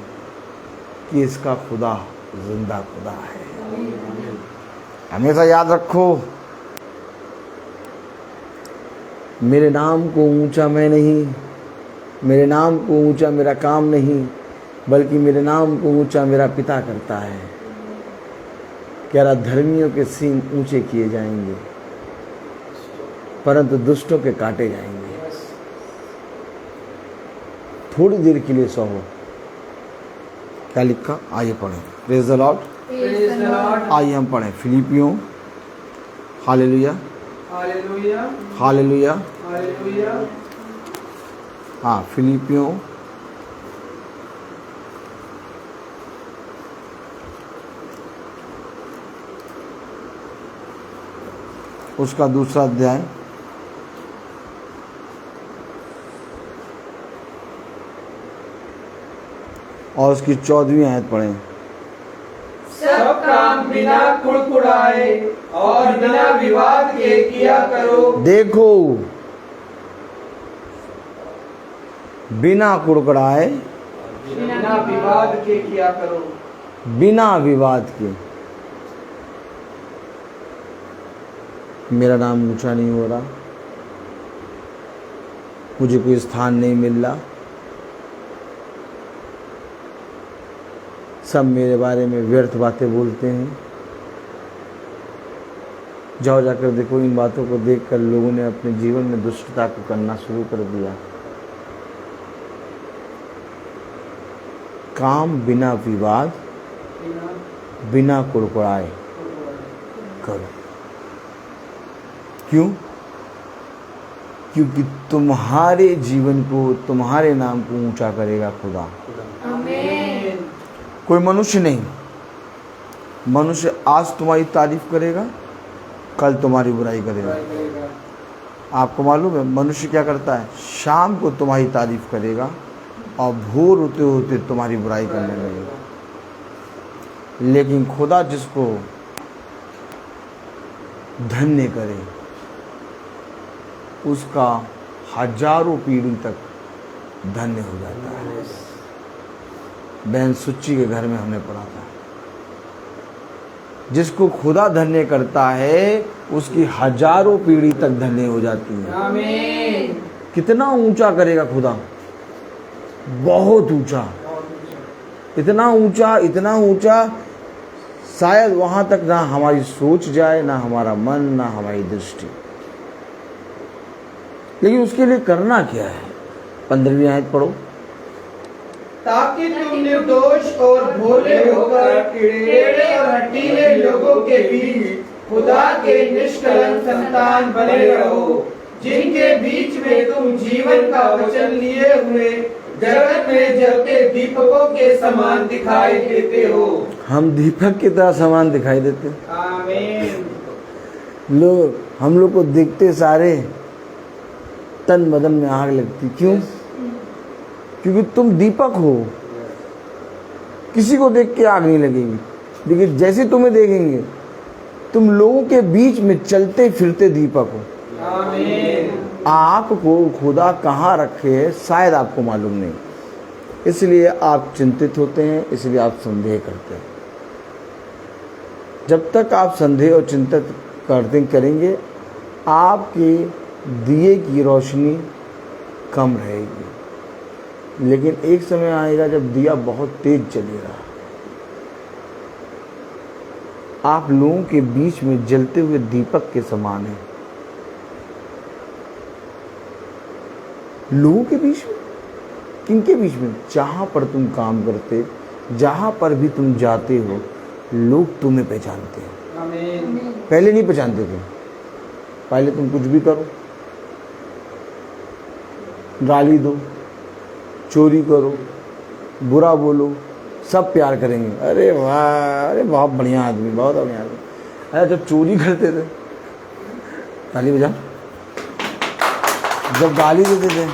कि इसका खुदा जिंदा खुदा है। हमेशा याद रखो, मेरे नाम को ऊंचा मैं नहीं, मेरे नाम को ऊंचा मेरा काम नहीं, बल्कि मेरे नाम को ऊंचा मेरा पिता करता है। कह रहा धर्मियों के सींग ऊंचे किए जाएंगे, परंतु दुष्टों के काटे जाएंगे। थोड़ी देर के लिए सहो। क्या लिखा? आइए पढ़ें। Praise the lord. Praise the lord. आइए हम पढ़ें फिलिपियों। Hallelujah, hallelujah, hallelujah. हालेलुया। हाँ, फिलिपियों उसका दूसरा अध्याय और उसकी 14वीं आयत पढ़ें। सब काम बिना कुड़कुड़ाए और बिना विवाद के किया करो। देखो, बिना कुड़कुड़ाए, बिना विवाद के किया करो। बिना विवाद के। मेरा नाम ऊंचा नहीं हो रहा, मुझे कोई स्थान नहीं मिल रहा, सब मेरे बारे में व्यर्थ बातें बोलते हैं। जाओ जाकर देखो, इन बातों को देखकर लोगों ने अपने जीवन में दुष्टता को करना शुरू कर दिया। काम बिना विवाद, बिना कुड़कुड़ाए करो। क्यों? क्योंकि तुम्हारे जीवन को, तुम्हारे नाम को ऊंचा करेगा खुदा। आमीन। कोई मनुष्य नहीं। मनुष्य आज तुम्हारी तारीफ करेगा, कल तुम्हारी बुराई करेगा। आपको मालूम है मनुष्य क्या करता है? शाम को तुम्हारी तारीफ करेगा और भोर होते होते तुम्हारी बुराई करने लगेगा। लेकिन खुदा जिसको धन्य करे उसका हजारों पीढ़ी तक धन्य हो जाता है। बहन सुच्ची के घर में हमने पढ़ा था, जिसको खुदा धन्य करता है उसकी हजारों पीढ़ी तक धन्य हो जाती है। आमीन। कितना ऊंचा करेगा खुदा? बहुत ऊंचा, इतना ऊंचा, इतना ऊंचा, शायद वहां तक ना हमारी सोच जाए, ना हमारा मन, ना हमारी दृष्टि। लेकिन उसके लिए करना क्या है? 15वीं आयत पढ़ो। ताकि तुम निर्दोष और भोले होकर टेढ़े और हठीले लोगों के बीच खुदा के निष्कलंक संतान बने रहो, जिनके बीच में तुम जीवन का वचन लिए हुए जगत में जलते दीपकों के समान दिखाई देते हो। हम दीपक की तरह समान दिखाई देते हैं। आमीन। लोग हम लोग को देखते सारे तन बदन में आग लगती। क्यों? क्योंकि तुम दीपक हो। किसी को देख के आग नहीं लगेगी, लेकिन जैसे तुम्हें देखेंगे तुम लोगों के बीच में चलते फिरते दीपक हो। आमीन। आपको खुदा कहाँ रखे है शायद आपको मालूम नहीं, इसलिए आप चिंतित होते हैं, इसलिए आप संदेह करते हैं। जब तक आप संदेह और चिंतित करेंगे, आपके दिए की रोशनी कम रहेगी। लेकिन एक समय आएगा जब दिया बहुत तेज जलेगा। आप लोगों के बीच में जलते हुए दीपक के समान हैं। लोगों के बीच में, किनके बीच में? जहां पर तुम काम करते, जहां पर भी तुम जाते हो, लोग तुम्हें पहचानते हैं। आमीन। पहले नहीं पहचानते थे। पहले तुम कुछ भी करो, गाली दो, चोरी करो, बुरा बोलो, सब प्यार करेंगे। अरे वाह, अरे बहुत बढ़िया आदमी, बहुत बढ़िया आदमी। अरे जब चोरी करते थे ताली बजा, जब गाली देते थे,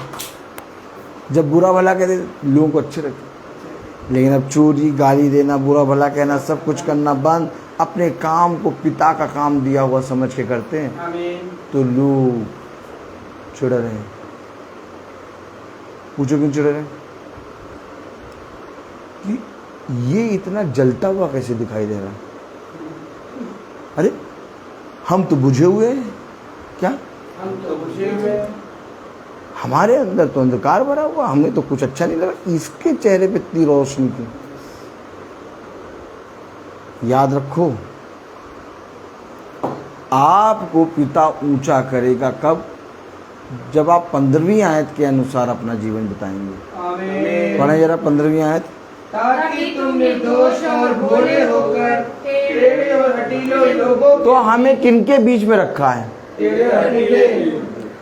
जब बुरा भला कहते थे, लोगों को अच्छे लगते। लेकिन अब चोरी, गाली देना, बुरा भला कहना, सब कुछ करना बंद, अपने काम को पिता का काम दिया हुआ समझ के करते हैं। आमीन। तो लोग चिढ़ रहे हैं। पूछो क्यों चिढ़ रहे हैं? कि ये इतना जलता हुआ कैसे दिखाई दे रहा है? अरे हम तो बुझे हुए हैं। क्या? हम तो बुझे हुए हैं। हमारे अंदर तो अंधकार भरा हुआ, हमें तो कुछ अच्छा नहीं लगा। इसके चेहरे पे इतनी रोशनी थी। याद रखो, आपको पिता ऊंचा करेगा कब? जब आप 15वीं आयत के अनुसार अपना जीवन बिताएंगे। आमीन। पढ़े जरा 15वीं आयत। ताकि तुम निर्दोष और भोले होकर टेढ़े और हठीले लोगों तो हमें किनके बीच में रखा है? टेढ़े हठीले।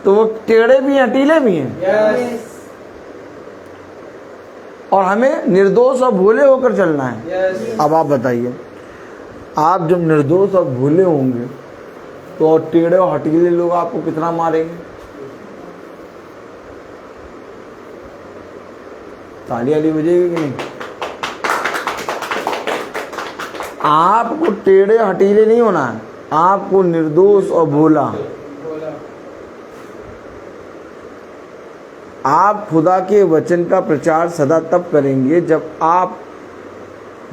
तो वो टेढ़े भी हैं, हठीले भी हैं, यस और हमें निर्दोष और भोले होकर चलना है। यस। अब आप बताइए, आप जब निर्दोष और भोले होंगे तो और टेढ़े और हठीले लोग आपको कितना मारेंगे? ताली वाली बजेगी कि नहीं? आपको टेढ़े हठीले नहीं होना है, आपको निर्दोष और भोला। आप खुदा के वचन का प्रचार सदा तब करेंगे जब आप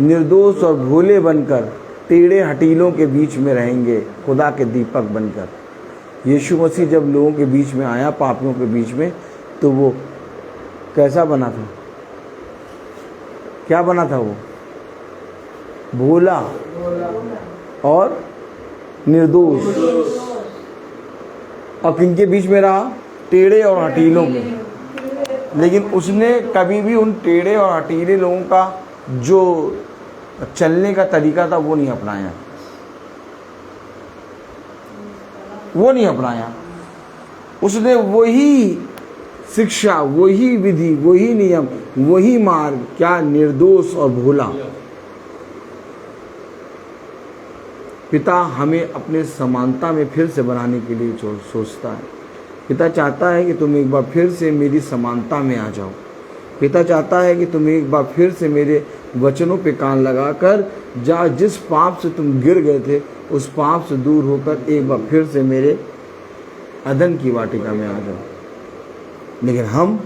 निर्दोष और भोले बनकर टेढ़े हटीलों के बीच में रहेंगे, खुदा के दीपक बनकर। यीशु मसीह जब लोगों के बीच में आया, पापियों के बीच में, तो वो कैसा बना था? क्या बना था वो? भोला और निर्दोष। और किनके बीच में रहा? टेढ़े और हटीलों के। लेकिन उसने कभी भी उन टेढ़े और हटीले लोगों का जो चलने का तरीका था वो नहीं अपनाया, वो नहीं अपनाया। उसने वही शिक्षा, वही विधि, वही नियम, वही मार्ग, क्या निर्दोष और भोला। पिता हमें अपने समानता में फिर से बनाने के लिए सोचता है। पिता चाहता है कि तुम एक बार फिर से मेरी समानता में आ जाओ। पिता चाहता है कि तुम एक बार फिर से मेरे वचनों पे कान लगाकर जिस पाप से तुम गिर गए थे उस पाप से दूर होकर एक बार फिर से मेरे अदन की वाटिका में आ जाओ। लेकिन हम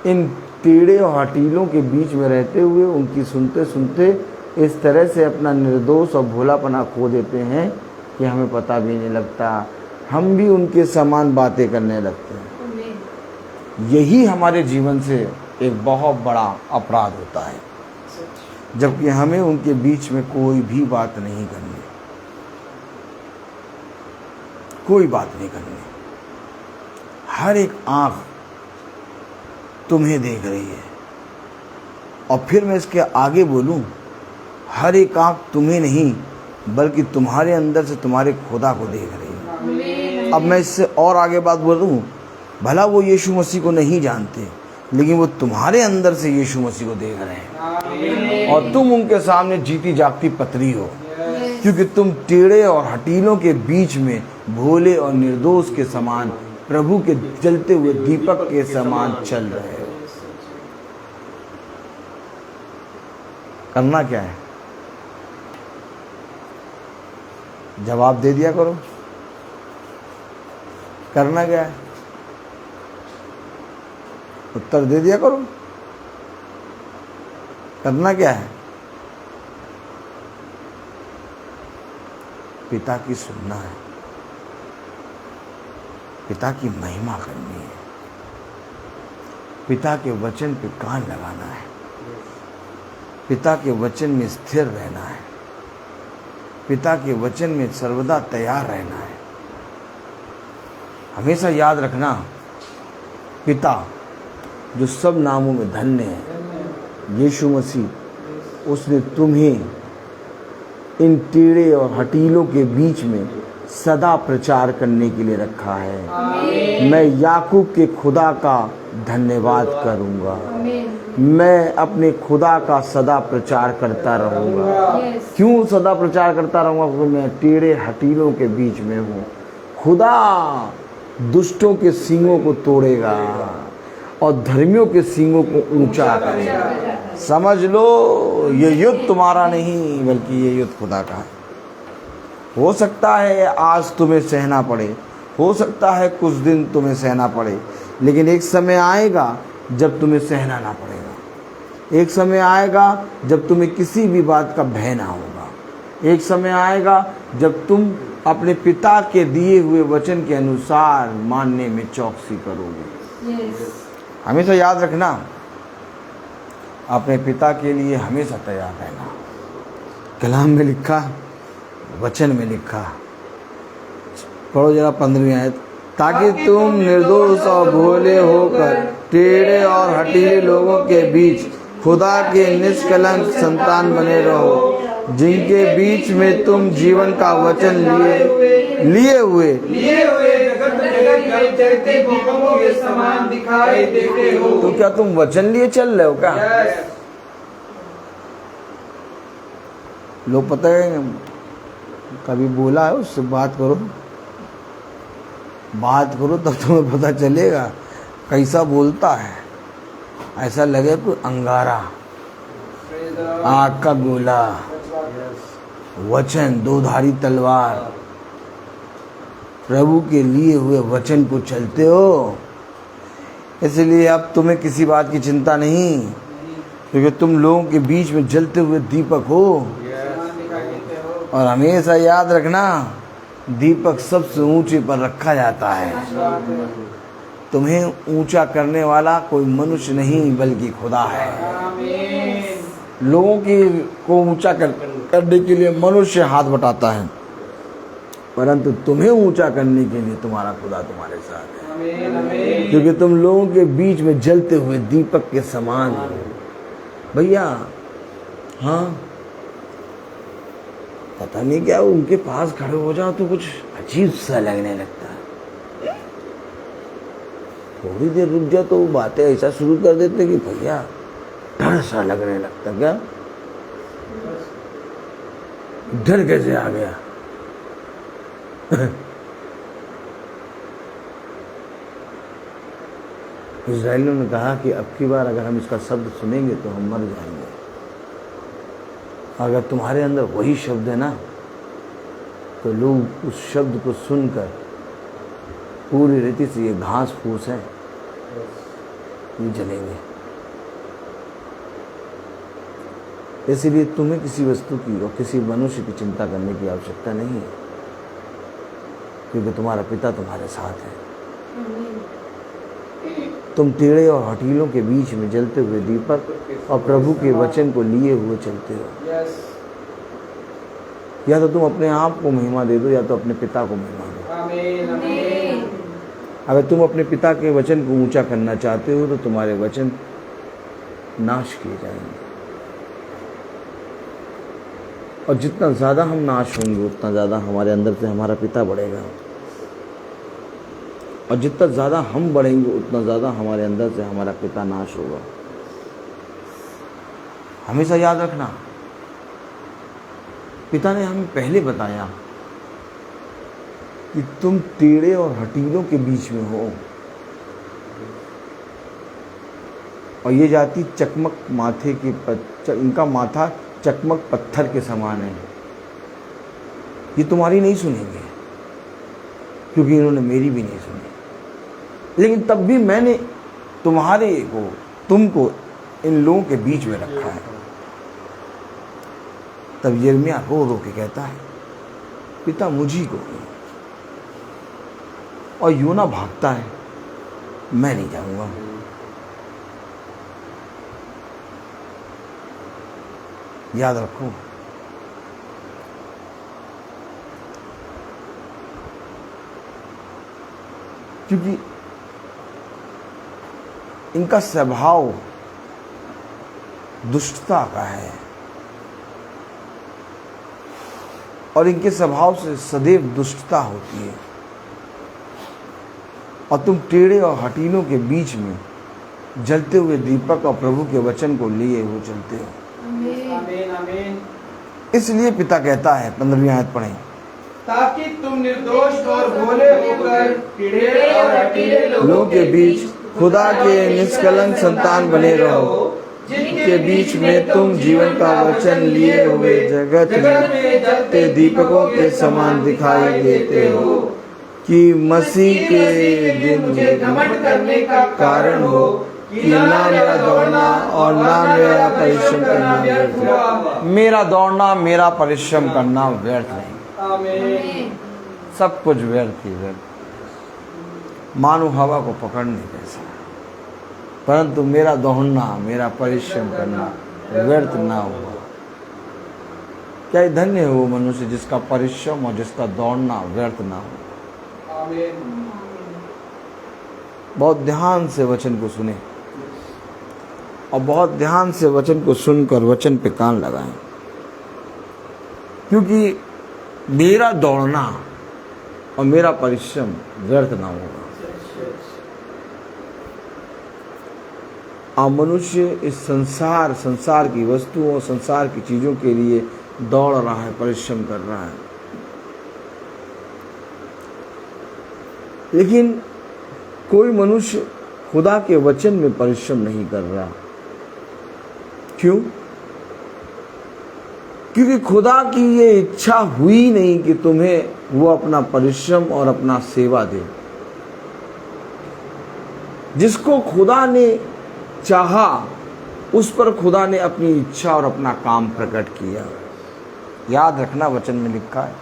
इन टेढ़े और हटीलों के बीच में रहते हुए उनकी सुनते सुनते इस तरह से अपना निर्दोष और भोलापना खो देते हैं कि हमें पता भी नहीं लगता। हम भी उनके समान बातें करने लगते हैं। यही हमारे जीवन से एक बहुत बड़ा अपराध होता है, जबकि हमें उनके बीच में कोई भी बात नहीं करनी, कोई बात नहीं करनी। हर एक आंख तुम्हें देख रही है। और फिर मैं इसके आगे बोलूं, हर एक आंख तुम्हें नहीं बल्कि तुम्हारे अंदर से तुम्हारे खुदा को देख रही है। आमीन। अब मैं इससे और आगे बात बोलूँ, भला वो यीशु मसीह को नहीं जानते, लेकिन वो तुम्हारे अंदर से यीशु मसीह को देख रहे हैं और तुम उनके सामने जीती जागती पत्री हो, क्योंकि तुम टेढ़े और हटीलों के बीच में भोले और निर्दोष के समान, प्रभु के जलते हुए दीपक के समान चल रहे हो। करना क्या है? जवाब दे दिया करो। करना क्या है? उत्तर दे दिया करो। करना क्या है? पिता की सुनना है, पिता की महिमा करनी है, पिता के वचन पे कान लगाना है, पिता के वचन में स्थिर रहना है, पिता के वचन में सर्वदा तैयार रहना है। हमेशा याद रखना, पिता जो सब नामों में धन्य है, यीशु मसीह, उसने तुम्हें इन टेढ़े और हटीलों के बीच में सदा प्रचार करने के लिए रखा है। मैं याकूब के खुदा का धन्यवाद करूंगा। मैं अपने खुदा का सदा प्रचार करता रहूंगा। क्यों सदा प्रचार करता रहूंगा? क्योंकि मैं टेढ़े हटीलों के बीच में हूँ। खुदा दुष्टों के सींगों को तोड़ेगा और धर्मियों के सींगों को ऊंचा करेगा। समझ लो, ये युद्ध तुम्हारा नहीं, बल्कि ये युद्ध खुदा का है। हो सकता है आज तुम्हें सहना पड़े, हो सकता है कुछ दिन तुम्हें सहना पड़े, लेकिन एक समय आएगा जब तुम्हें सहना ना पड़ेगा। एक समय आएगा जब तुम्हें किसी भी बात का भय ना होगा। एक समय आएगा जब तुम अपने पिता के दिए हुए वचन के अनुसार मानने में चौकसी करोगे। हमेशा याद रखना, अपने पिता के लिए हमेशा तैयार रहना। कलाम में लिखा, वचन में लिखा, पढ़ो जरा 15वीं आयत, ताकि तुम निर्दोष और भोले होकर टेढ़े और हटीले लोगों के बीच खुदा के निष्कलंक संतान बने रहो, जिनके बीच में तुम जीवन का वचन लिए हुए जगत में चलते दीपकों के समान दिखाई देते हो। तो क्या तुम वचन लिए चल रहे हो क्या? लोग पता है, कभी बोला है उससे बात करो तब तुम्हें पता चलेगा कैसा बोलता है। ऐसा लगे कोई अंगारा, आग का गोला, वचन दोधारी तलवार, प्रभु के लिए हुए वचन को चलते हो। इसलिए अब तुम्हें किसी बात की चिंता नहीं, क्योंकि तुम लोगों के बीच में जलते हुए दीपक हो। और हमेशा याद रखना, दीपक सबसे ऊंचे पर रखा जाता है। तुम्हें ऊंचा करने वाला कोई मनुष्य नहीं, बल्कि खुदा है। लोगों को ऊंचा करने के लिए मनुष्य हाथ बटाता है, परंतु तुम्हें ऊंचा करने के लिए तुम्हारा खुदा तुम्हारे साथ है, क्योंकि तुम लोगों के बीच में जलते हुए दीपक के समान हो। भैया, हाँ, पता नहीं क्या, उनके पास खड़े हो जाओ तो कुछ अजीब सा लगने लगता है। थोड़ी देर रुक जाओ तो वो बातें ऐसा शुरू कर देते कि भैया डर सा लगने लगता। क्या डर कैसे आ गया? इस्राएलियों ने कहा कि अब की बार अगर हम इसका शब्द सुनेंगे तो हम मर जाएंगे। अगर तुम्हारे अंदर वही शब्द है ना, तो लोग उस शब्द को सुनकर पूरी रीति से, ये घास फूस है, ये जलेंगे। इसलिए तुम्हें किसी वस्तु की और किसी मनुष्य की चिंता करने की आवश्यकता नहीं है, क्योंकि तुम्हारा पिता तुम्हारे साथ है। तुम टेढ़े और हटीलों के बीच में जलते हुए दीपक और प्रभु के वचन को लिए हुए चलते हो। या तो तुम अपने आप को महिमा दे दो, या तो अपने पिता को महिमा दो। अगर तुम अपने पिता के वचन को ऊंचा करना चाहते हो तो तुम्हारे वचन नाश किए जाएंगे। और जितना ज़्यादा हम नाश होंगे उतना ज़्यादा हमारे अंदर से हमारा पिता बढ़ेगा, और जितना ज़्यादा हम बढ़ेंगे उतना ज़्यादा हमारे अंदर से हमारा पिता नाश होगा। हमेशा याद रखना, पिता ने हमें पहले बताया कि तुम टेढ़े और हटीलों के बीच में हो, और ये जाति चकमक माथे की इनका माथा चकमक पत्थर के समान है। ये तुम्हारी नहीं सुनेंगे क्योंकि इन्होंने मेरी भी नहीं सुनी, लेकिन तब भी मैंने तुमको इन लोगों के बीच में रखा है। तब यिर्मयाह रो रो के कहता है, पिता मुझी को। और योना भागता है, मैं नहीं जाऊंगा। याद रखो, क्योंकि इनका स्वभाव दुष्टता का है और इनके स्वभाव से सदैव दुष्टता होती है, और तुम टेढ़े और हटीलों के बीच में जलते हुए दीपक और प्रभु के वचन को लिए हुए चलते हो। आमीन आमीन। इसलिए पिता कहता है, 15वीं आयत पढ़ें, ताकि तुम निर्दोष और भोले होकर टेढ़े और हठीले लोगों के बीच खुदा के निष्कलंक संतान बने रहो, जिनके बीच में तुम जीवन का वचन लिए हुए जगत में जलते दीपकों के समान दिखाई देते हो, कि मसीह के दिन मुझे घमंड करने का कारण हो कि ना मेरा दौड़ना और ना मेरा परिश्रम करना व्यर्थ है। मेरा दौड़ना, मेरा परिश्रम करना व्यर्थ नहीं, आमीन। सब कुछ व्यर्थ ही व्यर्थ। मानो हवा को पकड़ने जैसा, परंतु मेरा दौड़ना, मेरा परिश्रम करना व्यर्थ ना हुआ। क्या ही धन्य है वो मनुष्य जिसका परिश्रम और जिसका दौड़ना व्यर्थ ना हो। आमीन। बहुत ध्यान से वचन को सुने और बहुत ध्यान से वचन को सुनकर वचन पे कान लगाएं, क्योंकि मेरा दौड़ना और मेरा परिश्रम व्यर्थ ना होगा। आप मनुष्य इस संसार की वस्तुओं और संसार की चीज़ों के लिए दौड़ रहा है, परिश्रम कर रहा है, लेकिन कोई मनुष्य खुदा के वचन में परिश्रम नहीं कर रहा। क्यों? क्योंकि खुदा की ये इच्छा हुई नहीं कि तुम्हें वो अपना परिश्रम और अपना सेवा दे। जिसको खुदा ने चाहा उस पर खुदा ने अपनी इच्छा और अपना काम प्रकट किया। याद रखना, वचन में लिखा है,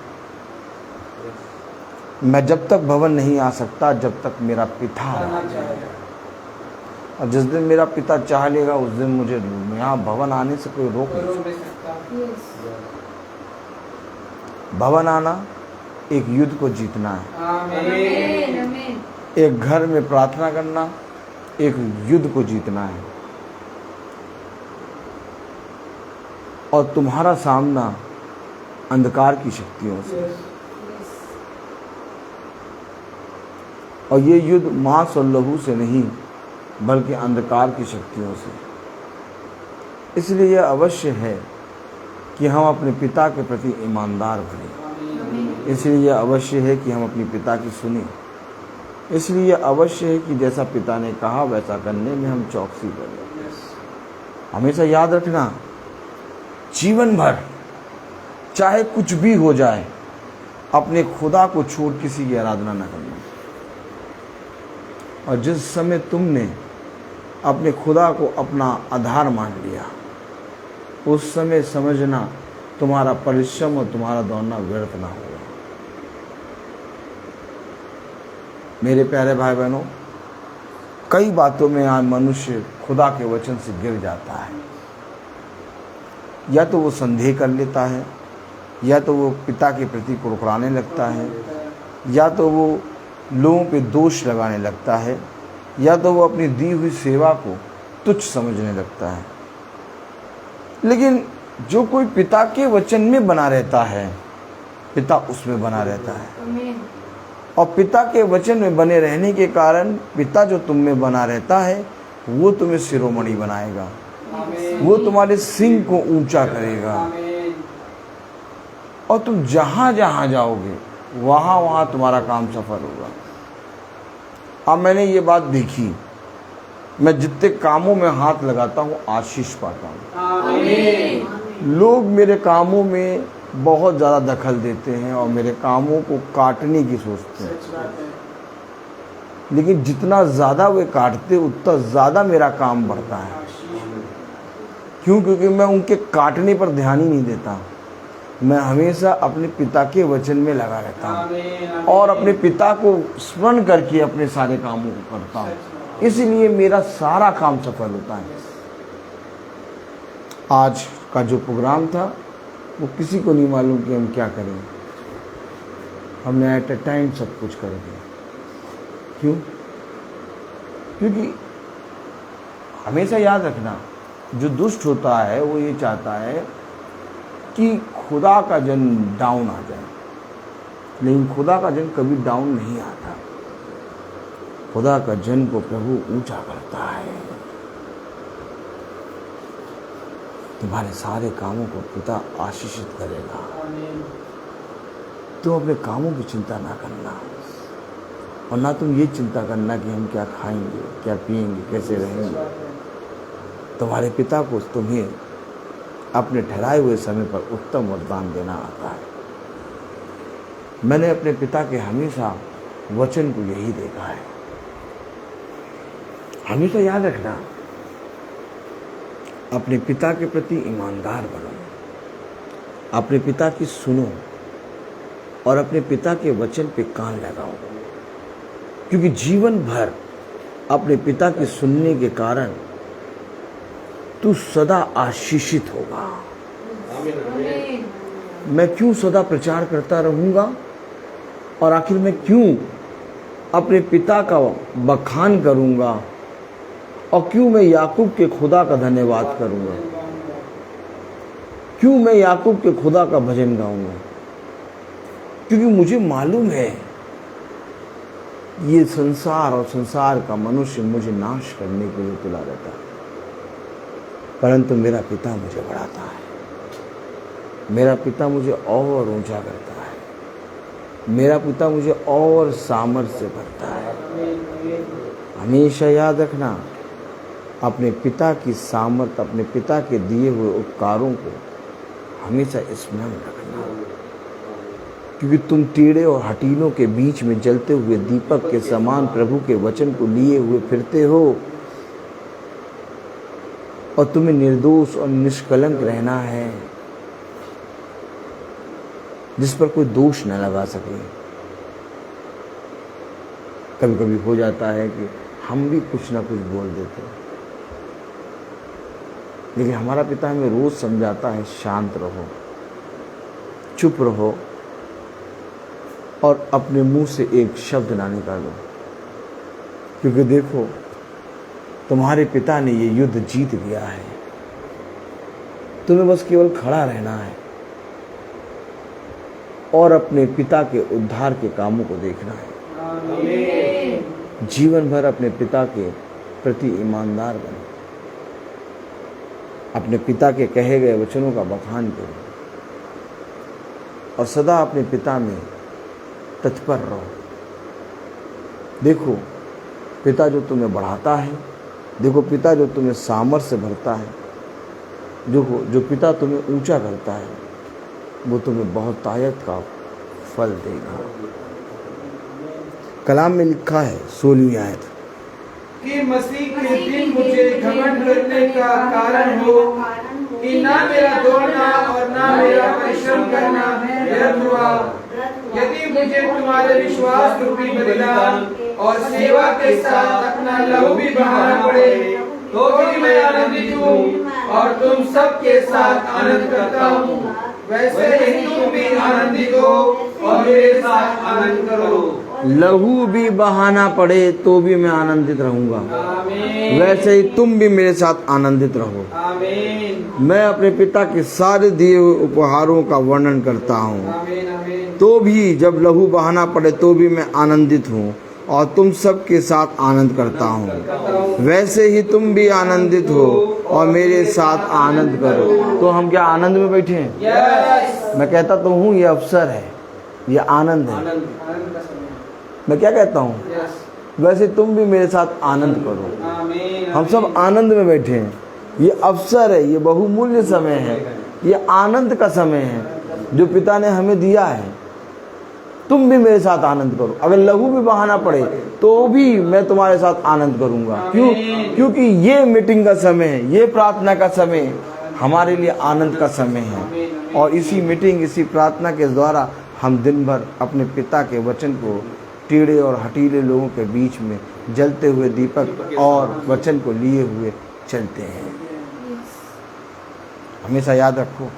मैं जब तक भवन नहीं आ सकता जब तक मेरा पिता आ जाए, और जिस दिन मेरा पिता चाह लेगा उस दिन मुझे यहाँ भवन आने से कोई रोक नहीं सकता। भवन आना एक युद्ध को जीतना है। आमीन। एक घर में प्रार्थना करना एक युद्ध को जीतना है, और तुम्हारा सामना अंधकार की शक्तियों से, और ये युद्ध मांस और लहू से नहीं बल्कि अंधकार की शक्तियों से। इसलिए यह अवश्य है कि हम अपने पिता के प्रति ईमानदार बने। इसलिए यह अवश्य है कि हम अपने पिता की सुने। इसलिए यह अवश्य है कि जैसा पिता ने कहा वैसा करने में हम चौकसी करें। हमेशा याद रखना, जीवन भर चाहे कुछ भी हो जाए, अपने खुदा को छोड़ किसी की आराधना न करना। और जिस समय तुमने अपने खुदा को अपना आधार मान लिया, उस समय समझना तुम्हारा परिश्रम और तुम्हारा दौड़ना व्यर्थ ना होगा। मेरे प्यारे भाई बहनों, कई बातों में आज मनुष्य खुदा के वचन से गिर जाता है। या तो वो संदेह कर लेता है, या तो वो पिता के प्रति कुड़कुड़ाने लगता है, या तो वो लोगों पे दोष लगाने लगता है, या तो वो अपनी दी हुई सेवा को तुच्छ समझने लगता है। लेकिन जो कोई पिता के वचन में बना रहता है, पिता उसमें बना रहता है। आमीन। और पिता के वचन में बने रहने के कारण पिता जो तुम में बना रहता है वो तुम्हें शिरोमणि बनाएगा, वो तुम्हारे सिंह को ऊंचा करेगा, और तुम जहां जहां जाओगे वहां वहां तुम्हारा काम सफल होगा। अब मैंने ये बात देखी, मैं जितने कामों में हाथ लगाता हूँ आशीष पाता हूँ। लोग मेरे कामों में बहुत ज़्यादा दखल देते हैं और मेरे कामों को काटने की सोचते हैं, लेकिन जितना ज़्यादा वे काटते उतना ज़्यादा मेरा काम बढ़ता है। क्यों? क्योंकि मैं उनके काटने पर ध्यान ही नहीं देता, मैं हमेशा अपने पिता के वचन में लगा रहता हूँ और अपने पिता को स्मरण करके अपने सारे कामों को करता हूँ, इसलिए मेरा सारा काम सफल होता है। आज का जो प्रोग्राम था वो किसी को नहीं मालूम कि हम क्या करें, हमने एट ए टाइम सब कुछ कर दिया। क्यों? क्योंकि हमेशा याद रखना, जो दुष्ट होता है वो ये चाहता है कि खुदा का जन डाउन आ जाए, लेकिन खुदा का जन कभी डाउन नहीं आता। खुदा का जन को प्रभु ऊंचा करता है। तुम्हारे सारे कामों को पिता आशीषित करेगा। तुम अपने कामों की चिंता ना करना, और ना तुम ये चिंता करना कि हम क्या खाएंगे, क्या पिएंगे, कैसे रहेंगे। तुम्हारे पिता को तुम्हें अपने ठहराए हुए समय पर उत्तम वरदान देना आता है। मैंने अपने पिता के हमेशा वचन को यही देखा है। हमेशा याद रखना, अपने पिता के प्रति ईमानदार बनो, अपने पिता की सुनो और अपने पिता के वचन पे कान लगाओ, क्योंकि जीवन भर अपने पिता के सुनने के कारण तू सदा आशीषित होगा। मैं क्यों सदा प्रचार करता रहूंगा, और आखिर मैं क्यों अपने पिता का बखान करूंगा, और क्यों मैं याकूब के खुदा का धन्यवाद करूंगा, क्यों मैं याकूब के खुदा का भजन गाऊंगा? क्योंकि मुझे मालूम है ये संसार और संसार का मनुष्य मुझे नाश करने के लिए तुला रहता है, परंतु मेरा पिता मुझे बढ़ाता है, मेरा पिता मुझे और ऊंचा करता है, मेरा पिता मुझे और सामर्थ्य से भरता है। हमेशा याद रखना, अपने पिता की सामर्थ, अपने पिता के दिए हुए उपकारों को हमेशा स्मरण रखना, क्योंकि तुम टेढ़े और हटीलों के बीच में जलते हुए दीपक के समान प्रभु के वचन को लिए हुए फिरते हो, और तुम्हें निर्दोष और निष्कलंक रहना है, जिस पर कोई दोष न लगा सके। कभी कभी हो जाता है कि हम भी कुछ ना कुछ बोल देते हैं, लेकिन हमारा पिता हमें रोज समझाता है, शांत रहो, चुप रहो, और अपने मुंह से एक शब्द ना निकालो, क्योंकि देखो तुम्हारे पिता ने ये युद्ध जीत लिया है, तुम्हें बस केवल खड़ा रहना है और अपने पिता के उद्धार के कामों को देखना है। जीवन भर अपने पिता के प्रति ईमानदार बनो, अपने पिता के कहे गए वचनों का बखान करो, और सदा अपने पिता में तत्पर रहो। देखो पिता जो तुम्हें बढ़ाता है, देखो पिता जो तुम्हें सामर्थ्य से भरता है, जो पिता तुम्हें ऊंचा करता है, वो तुम्हें बहुत आयत का फल देगा। कलाम में लिखा है 16वीं आयत कि मसीह के दिन मुझे घमंड करने का कारण हो कि ना मेरा दौड़ना और ना मेरा परिश्रम करना व्यर्थ हुआ। यदि मुझे तुम्हारे विश्वास रूपी बलिदान और सेवा के साथ अपना लहू भी बहाना पड़े, तो भी मैं आनंदित हूँ और तुम सबके साथ आनंद करता हूँ। वैसे ही तुम भी आनंदित हो और मेरे साथ आनंद करो। लहू भी बहाना पड़े तो भी मैं आनंदित रहूंगा। आमीन। वैसे ही तुम भी मेरे साथ आनंदित रहो। आमीन। मैं अपने पिता के सारे दिए हुए उपहारों का वर्णन करता हूँ, आमीन। आमीन। तो भी जब लहू बहाना पड़े तो भी मैं आनंदित हूँ और तुम सब के साथ आनंद करता हूँ। वैसे ही तुम भी आनंदित हो और मेरे साथ आनंद करो। तो हम क्या आनंद में बैठे हैं? यस। मैं कहता तो हूँ ये अवसर है, ये आनंद है। आनंद का समय। मैं क्या कहता हूँ? यस। वैसे तुम भी मेरे साथ आनंद करो। आमीन। हम सब आनंद में बैठे हैं। ये अवसर है, ये बहुमूल्य समय है, ये आनंद का समय है जो पिता ने हमें दिया है। तुम भी मेरे साथ आनंद करो। अगर लहू भी बहाना पड़े तो भी मैं तुम्हारे साथ आनंद करूंगा। क्यों? क्योंकि ये मीटिंग का समय है, ये प्रार्थना का समय हमारे लिए आनंद का समय है। और इसी मीटिंग, इसी प्रार्थना के द्वारा हम दिन भर अपने पिता के वचन को टेढ़े और हटीले लोगों के बीच में जलते हुए दीपक और वचन को लिए हुए चलते हैं। हमेशा याद रखो,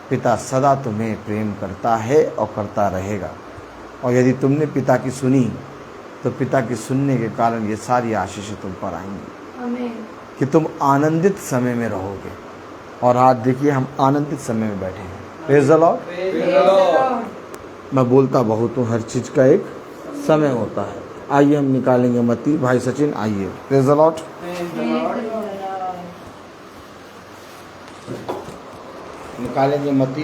पिता सदा तुम्हें प्रेम करता है और करता रहेगा। और यदि तुमने पिता की सुनी तो पिता की सुनने के कारण ये सारी आशीषें तुम पर आएंगी आमीन। कि तुम आनंदित समय में रहोगे। और आज देखिए हम आनंदित समय में बैठे हैं। Praise the Lord. Praise the Lord. मैं बोलता बहुत हूँ, हर चीज़ का एक समय होता है। आइए हम निकालेंगे मत्ती। भाई सचिन आइए। Praise the Lord. Praise the Lord. निकालेंगे मत्ती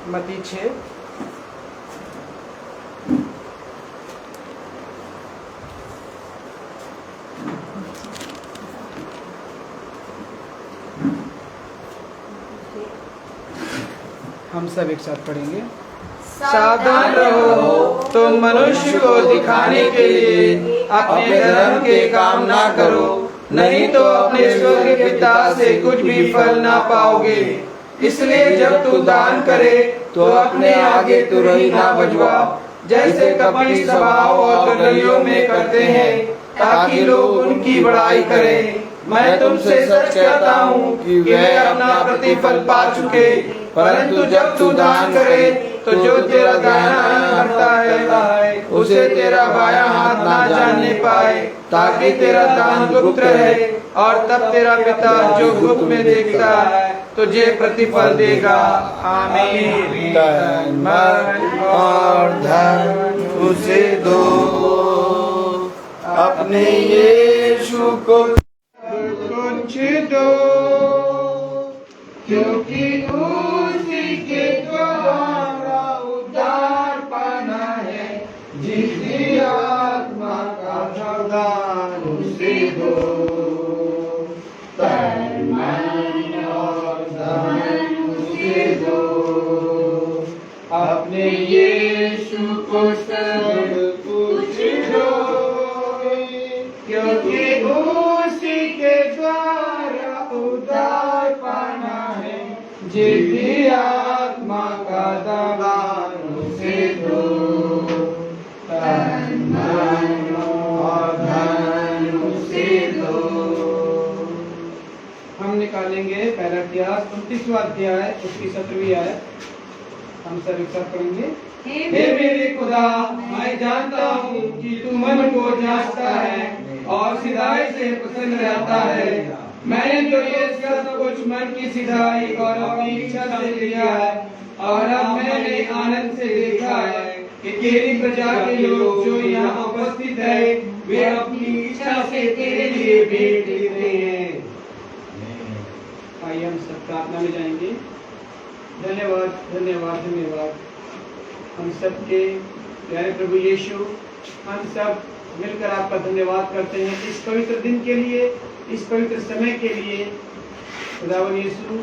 मत्ती 6। हम सब एक साथ पढ़ेंगे। सावधान रहो, तुम मनुष्य को दिखाने के लिए अपने धर्म के काम ना करो, नहीं तो अपने स्वर्गीय पिता से कुछ भी फल ना पाओगे। इसलिए जब तू दान करे तो अपने आगे तुरही ना बजवा, जैसे कपटी सभाओं और गलियों में करते हैं, ताकि लोग उनकी बड़ाई करें। मैं तुमसे सच कहता हूँ कि वे अपना प्रतिफल पा चुके। परंतु जब तू दान करे तो जो तेरा दाहिना हाथ करता है उसे तेरा बायां हाथ ना जानने पाए, ताकि तेरा दान गुप्त रहे, और तब तेरा पिता जो गुप्त में देखता है तुझे प्रतिफल देगा। आमीन। मन और धन उसे दो, अपने यीशु को कुछ दो, क्योंकि उसी के द्वारा उद्धार पाना है। जिसकी आत्मा का दान उसे दो, तन मन और धन उसे दो, अपने यीशु को सब कुछ दो, क्योंकि उसी के द्वारा उद्धार पाना है। जिसकी आत्मा का दान उसे दो, तन मन और धन उसे दो। हम निकालेंगे पहला इतिहास 29वां अध्याय उसकी 17वीं आयत। हम सब एक साथ पढ़ेंगे। हे मेरे खुदा, मैं जानता हूँ कि तू मन को जांचता है और सिधाई से प्रसन्न रहता है। मैंने तो ये सब कुछ मन की सिधाई और अपनी इच्छा से किया है, और अब मैंने आनंद से देखा है कि तेरी प्रजा के लोग जो यहाँ उपस्थित है वे अपनी इच्छा से तेरे लिए भेंट देते हैं। आइए हम सब प्रार्थना में जाएंगे। धन्यवाद धन्यवाद धन्यवाद हम सबके प्यारे प्रभु यीशु, हम सब मिलकर आपका धन्यवाद करते हैं इस पवित्र दिन के लिए, इस पवित्र समय के लिए। खुदावन यीशु,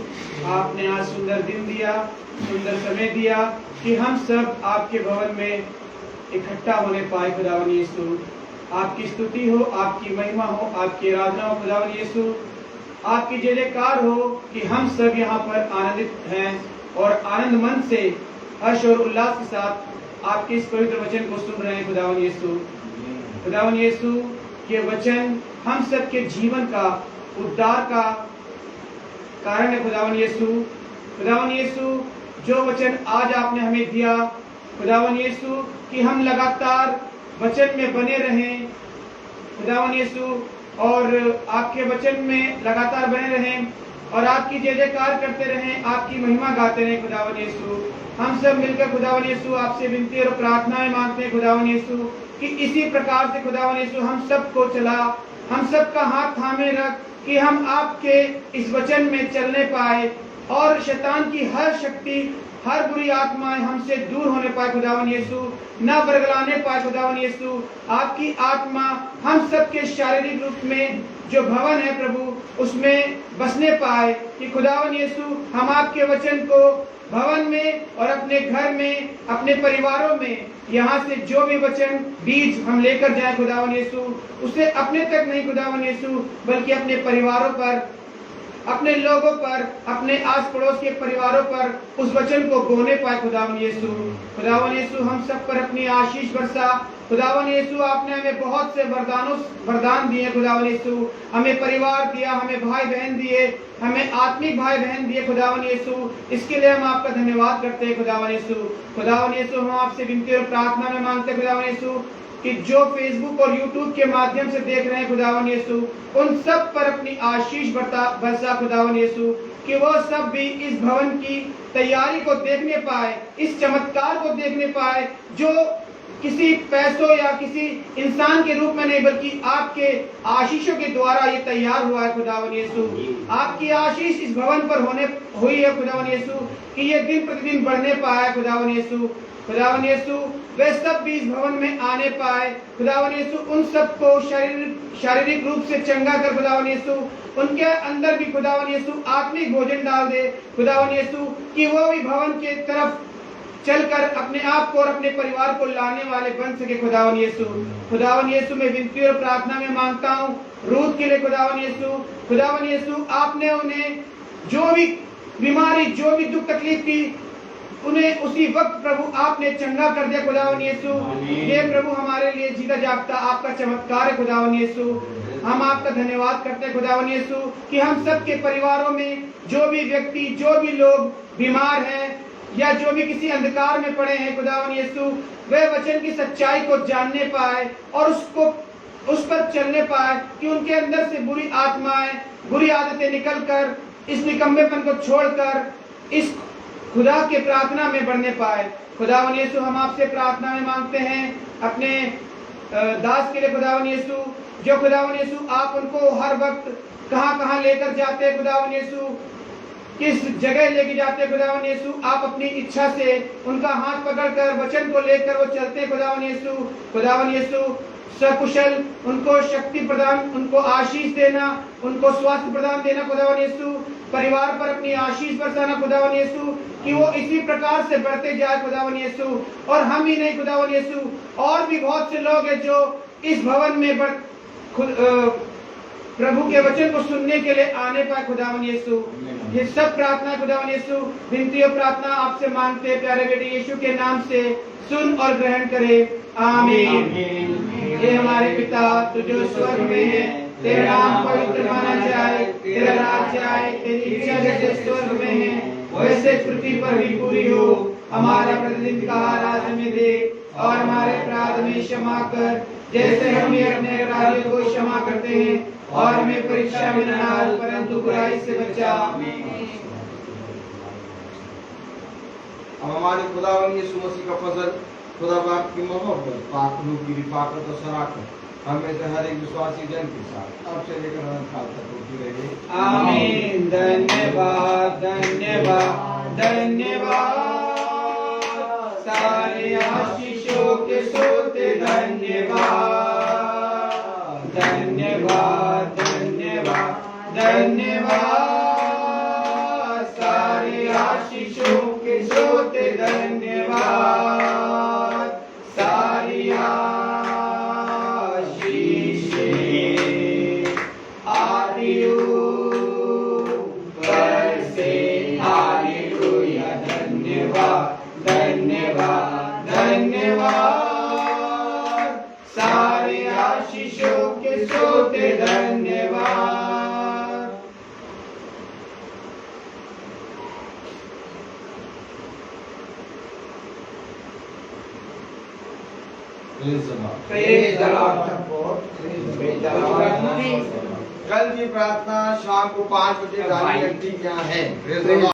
आपने आज सुंदर दिन दिया, सुंदर समय दिया कि हम सब आपके भवन में इकट्ठा होने पाए। खुदावन यीशु, आपकी स्तुति हो, आपकी महिमा हो, आपकी आराधना हो। खुदावन यीशु, आपकी जय जयकार हो कि हम सब यहाँ पर आनंदित हैं और आनंद मन से हर्ष और उल्लास के साथ आपके इस पवित्र वचन को सुन रहे हैं। खुदावन यीशु, खुदावन यीशु, ये वचन हम सब के जीवन का उद्धार का कारण है। खुदावन यीशु, खुदावन यीशु, जो वचन आज आपने हमें दिया खुदावन यीशु कि हम लगातार वचन में बने रहें खुदावन यीशु, और आपके वचन में लगातार बने रहें और आपकी जय जयकार करते रहें, आपकी महिमा गाते रहें खुदावन यीशु। हम सब मिलकर खुदावन यीशु आपसे विनती और प्रार्थनाएं मांगते हैं खुदावन यीशु कि इसी प्रकार से खुदावन यीशु हम सबको चला, हम सबका हाथ थामे रख कि हम आपके इस वचन में चलने पाए और शैतान की हर शक्ति, हर बुरी आत्माएं हमसे दूर होने पाए खुदावन यीशु, न बरगलाने पाए खुदावन यीशु। आपकी आत्मा हम सबके शारीरिक रूप में जो भवन है प्रभु उसमें बसने पाए कि खुदावन यीशु हम आपके वचन को भवन में और अपने घर में, अपने परिवारों में, यहाँ से जो भी वचन बीज हम लेकर जाए खुदावन यीशु, उसे अपने तक नहीं खुदावन यीशु, बल्कि अपने परिवारों पर, अपने लोगों पर, अपने आस पड़ोस के परिवारों पर उस वचन को बोने पाए खुदावन यीशु। खुदावन यीशु हम सब पर अपनी आशीष बरसा खुदावन यीशु। आपने हमें बहुत से वरदान दिए खुदावन यीशु, हमें परिवार दिया, हमें भाई बहन दिए, हमें आत्मिक भाई बहन दिए खुदावन यीशु। इसके लिए हम आपका धन्यवाद करते हैं खुदावन यीशु। खुदावन यीशु हम आपसे विनती और प्रार्थना में मांगते हैं खुदावन यीशु कि जो फेसबुक और यूट्यूब के माध्यम से देख रहे हैं खुदावन यीशु, उन सब पर अपनी आशीष बरसा खुदावन यीशु, कि वो सब भी इस भवन की तैयारी को देखने पाए, इस चमत्कार को देखने पाए जो किसी पैसों या किसी इंसान के रूप में नहीं, बल्कि आपके आशीषों के द्वारा ये तैयार हुआ है खुदावन यीशु। आपकी आशीष इस भवन पर हुई है खुदावन यीशु कि ये दिन प्रतिदिन बढ़ने पाए खुदावन यीशु। खुदावन यीशु वे सब भी इस भवन में आने पाए खुदावन यीशु, उन सबको शारीरिक रूप से चंगा कर खुदावन यीशु, उनके अंदर भी खुदावन यीशु आत्मिक भोजन डाल दे खुदावन यीशु, कि वो भी भवन के तरफ चलकर अपने आप को और अपने परिवार को लाने वाले बन सके खुदावन यीशु। खुदावन यीशु मैं विनती और प्रार्थना में मांगता हूँ रूथ के लिए खुदावन यीशु। खुदावन यीशु आपने उन्हें जो भी बीमारी, जो भी दुख तकलीफ थी, उन्हें उसी वक्त प्रभु आपने चंगा कर दिया खुदावन यीशु। ये प्रभु हमारे लिए जीता जागता आपका चमत्कार है खुदावन यीशु। हम आपका धन्यवाद करते हैं खुदावन यीशु कि हम सबके परिवारों में जो भी व्यक्ति, जो भी लोग बीमार हैं या जो भी किसी अंधकार में पड़े हैं खुदावन यीशु, वे वचन की सच्चाई को जानने पाए और उस पर चलने पाए, कि उनके अंदर से बुरी आत्माएं, बुरी आदतें निकलकर इस निकम्मेपन को छोड़कर इस खुदा के प्रार्थना में बढ़ने पाए खुदावन यीशु। हम आपसे प्रार्थना में मांगते हैं अपने दास के लिए खुदावन यीशु, जो खुदावन यीशु आप उनको हर वक्त कहां कहां लेकर जाते हैं खुदावन यीशु, किस जगह लेके जाते हैं खुदावन यीशु, आप अपनी इच्छा से उनका हाथ पकड़कर वचन को लेकर वो चलते हैं खुदावन यीशु। खुदावन यीशु सकुशल उनको शक्ति प्रदान, उनको आशीष देना, उनको स्वास्थ्य प्रदान देना खुदावन यीशु, परिवार पर अपनी आशीष बरसाना खुदावन यीशु, कि वो इसी प्रकार से बढ़ते जाए खुदावन यीशु। और हम ही नहीं खुदावन यीशु, और भी बहुत से लोग हैं जो इस भवन में प्रभु के वचन को सुनने के लिए आने पाए खुदावन यीशु। ये सब प्रार्थना खुदावन यीशु, विनती और प्रार्थना आपसे मांगते हैं प्यारे बेटे यीशु के नाम से, सुन और ग्रहण करे, आमीन। हे हमारे पिता तू जो स्वर्ग में है, तेरा नाम पवित्र माना जाए, तेरा राज्य आए, तेरी इच्छा जैसे स्वर्ग में है वैसे पृथ्वी पर भी पूरी हो। हमारा प्रतिदिन का आहार आज हमें दे, और हमारे अपराध में क्षमा कर जैसे हम भी अपने अपराधियों को क्षमा करते हैं, और हमें परीक्षा में न डाल परंतु बुराई से बचा। हमारे खुदावन यीशु मसीह का फजल, खुदा बाप की मोहब्बत, पाक रूह की रिफाकत और शराकत हमें से हर एक विश्वासी जन के साथ अब से लेकर अनंत काल तक होती रहे, आमीन। धन्यवाद धन्यवाद धन्यवाद, सारे आशीषों के सोते धन्यवाद धन्यवाद धन्यवाद धन्यवाद, सारे आशीषों के सोते धन्यवाद, सारी धन्यवाद धन्यवाद, सारे आशीषों के सोते धन्यवाद। Praise the Lord. Praise the Lord. Praise the Lord. कल की प्रार्थना शाम को 5 बजे गाड़ी लगती क्या है? Praise the Lord.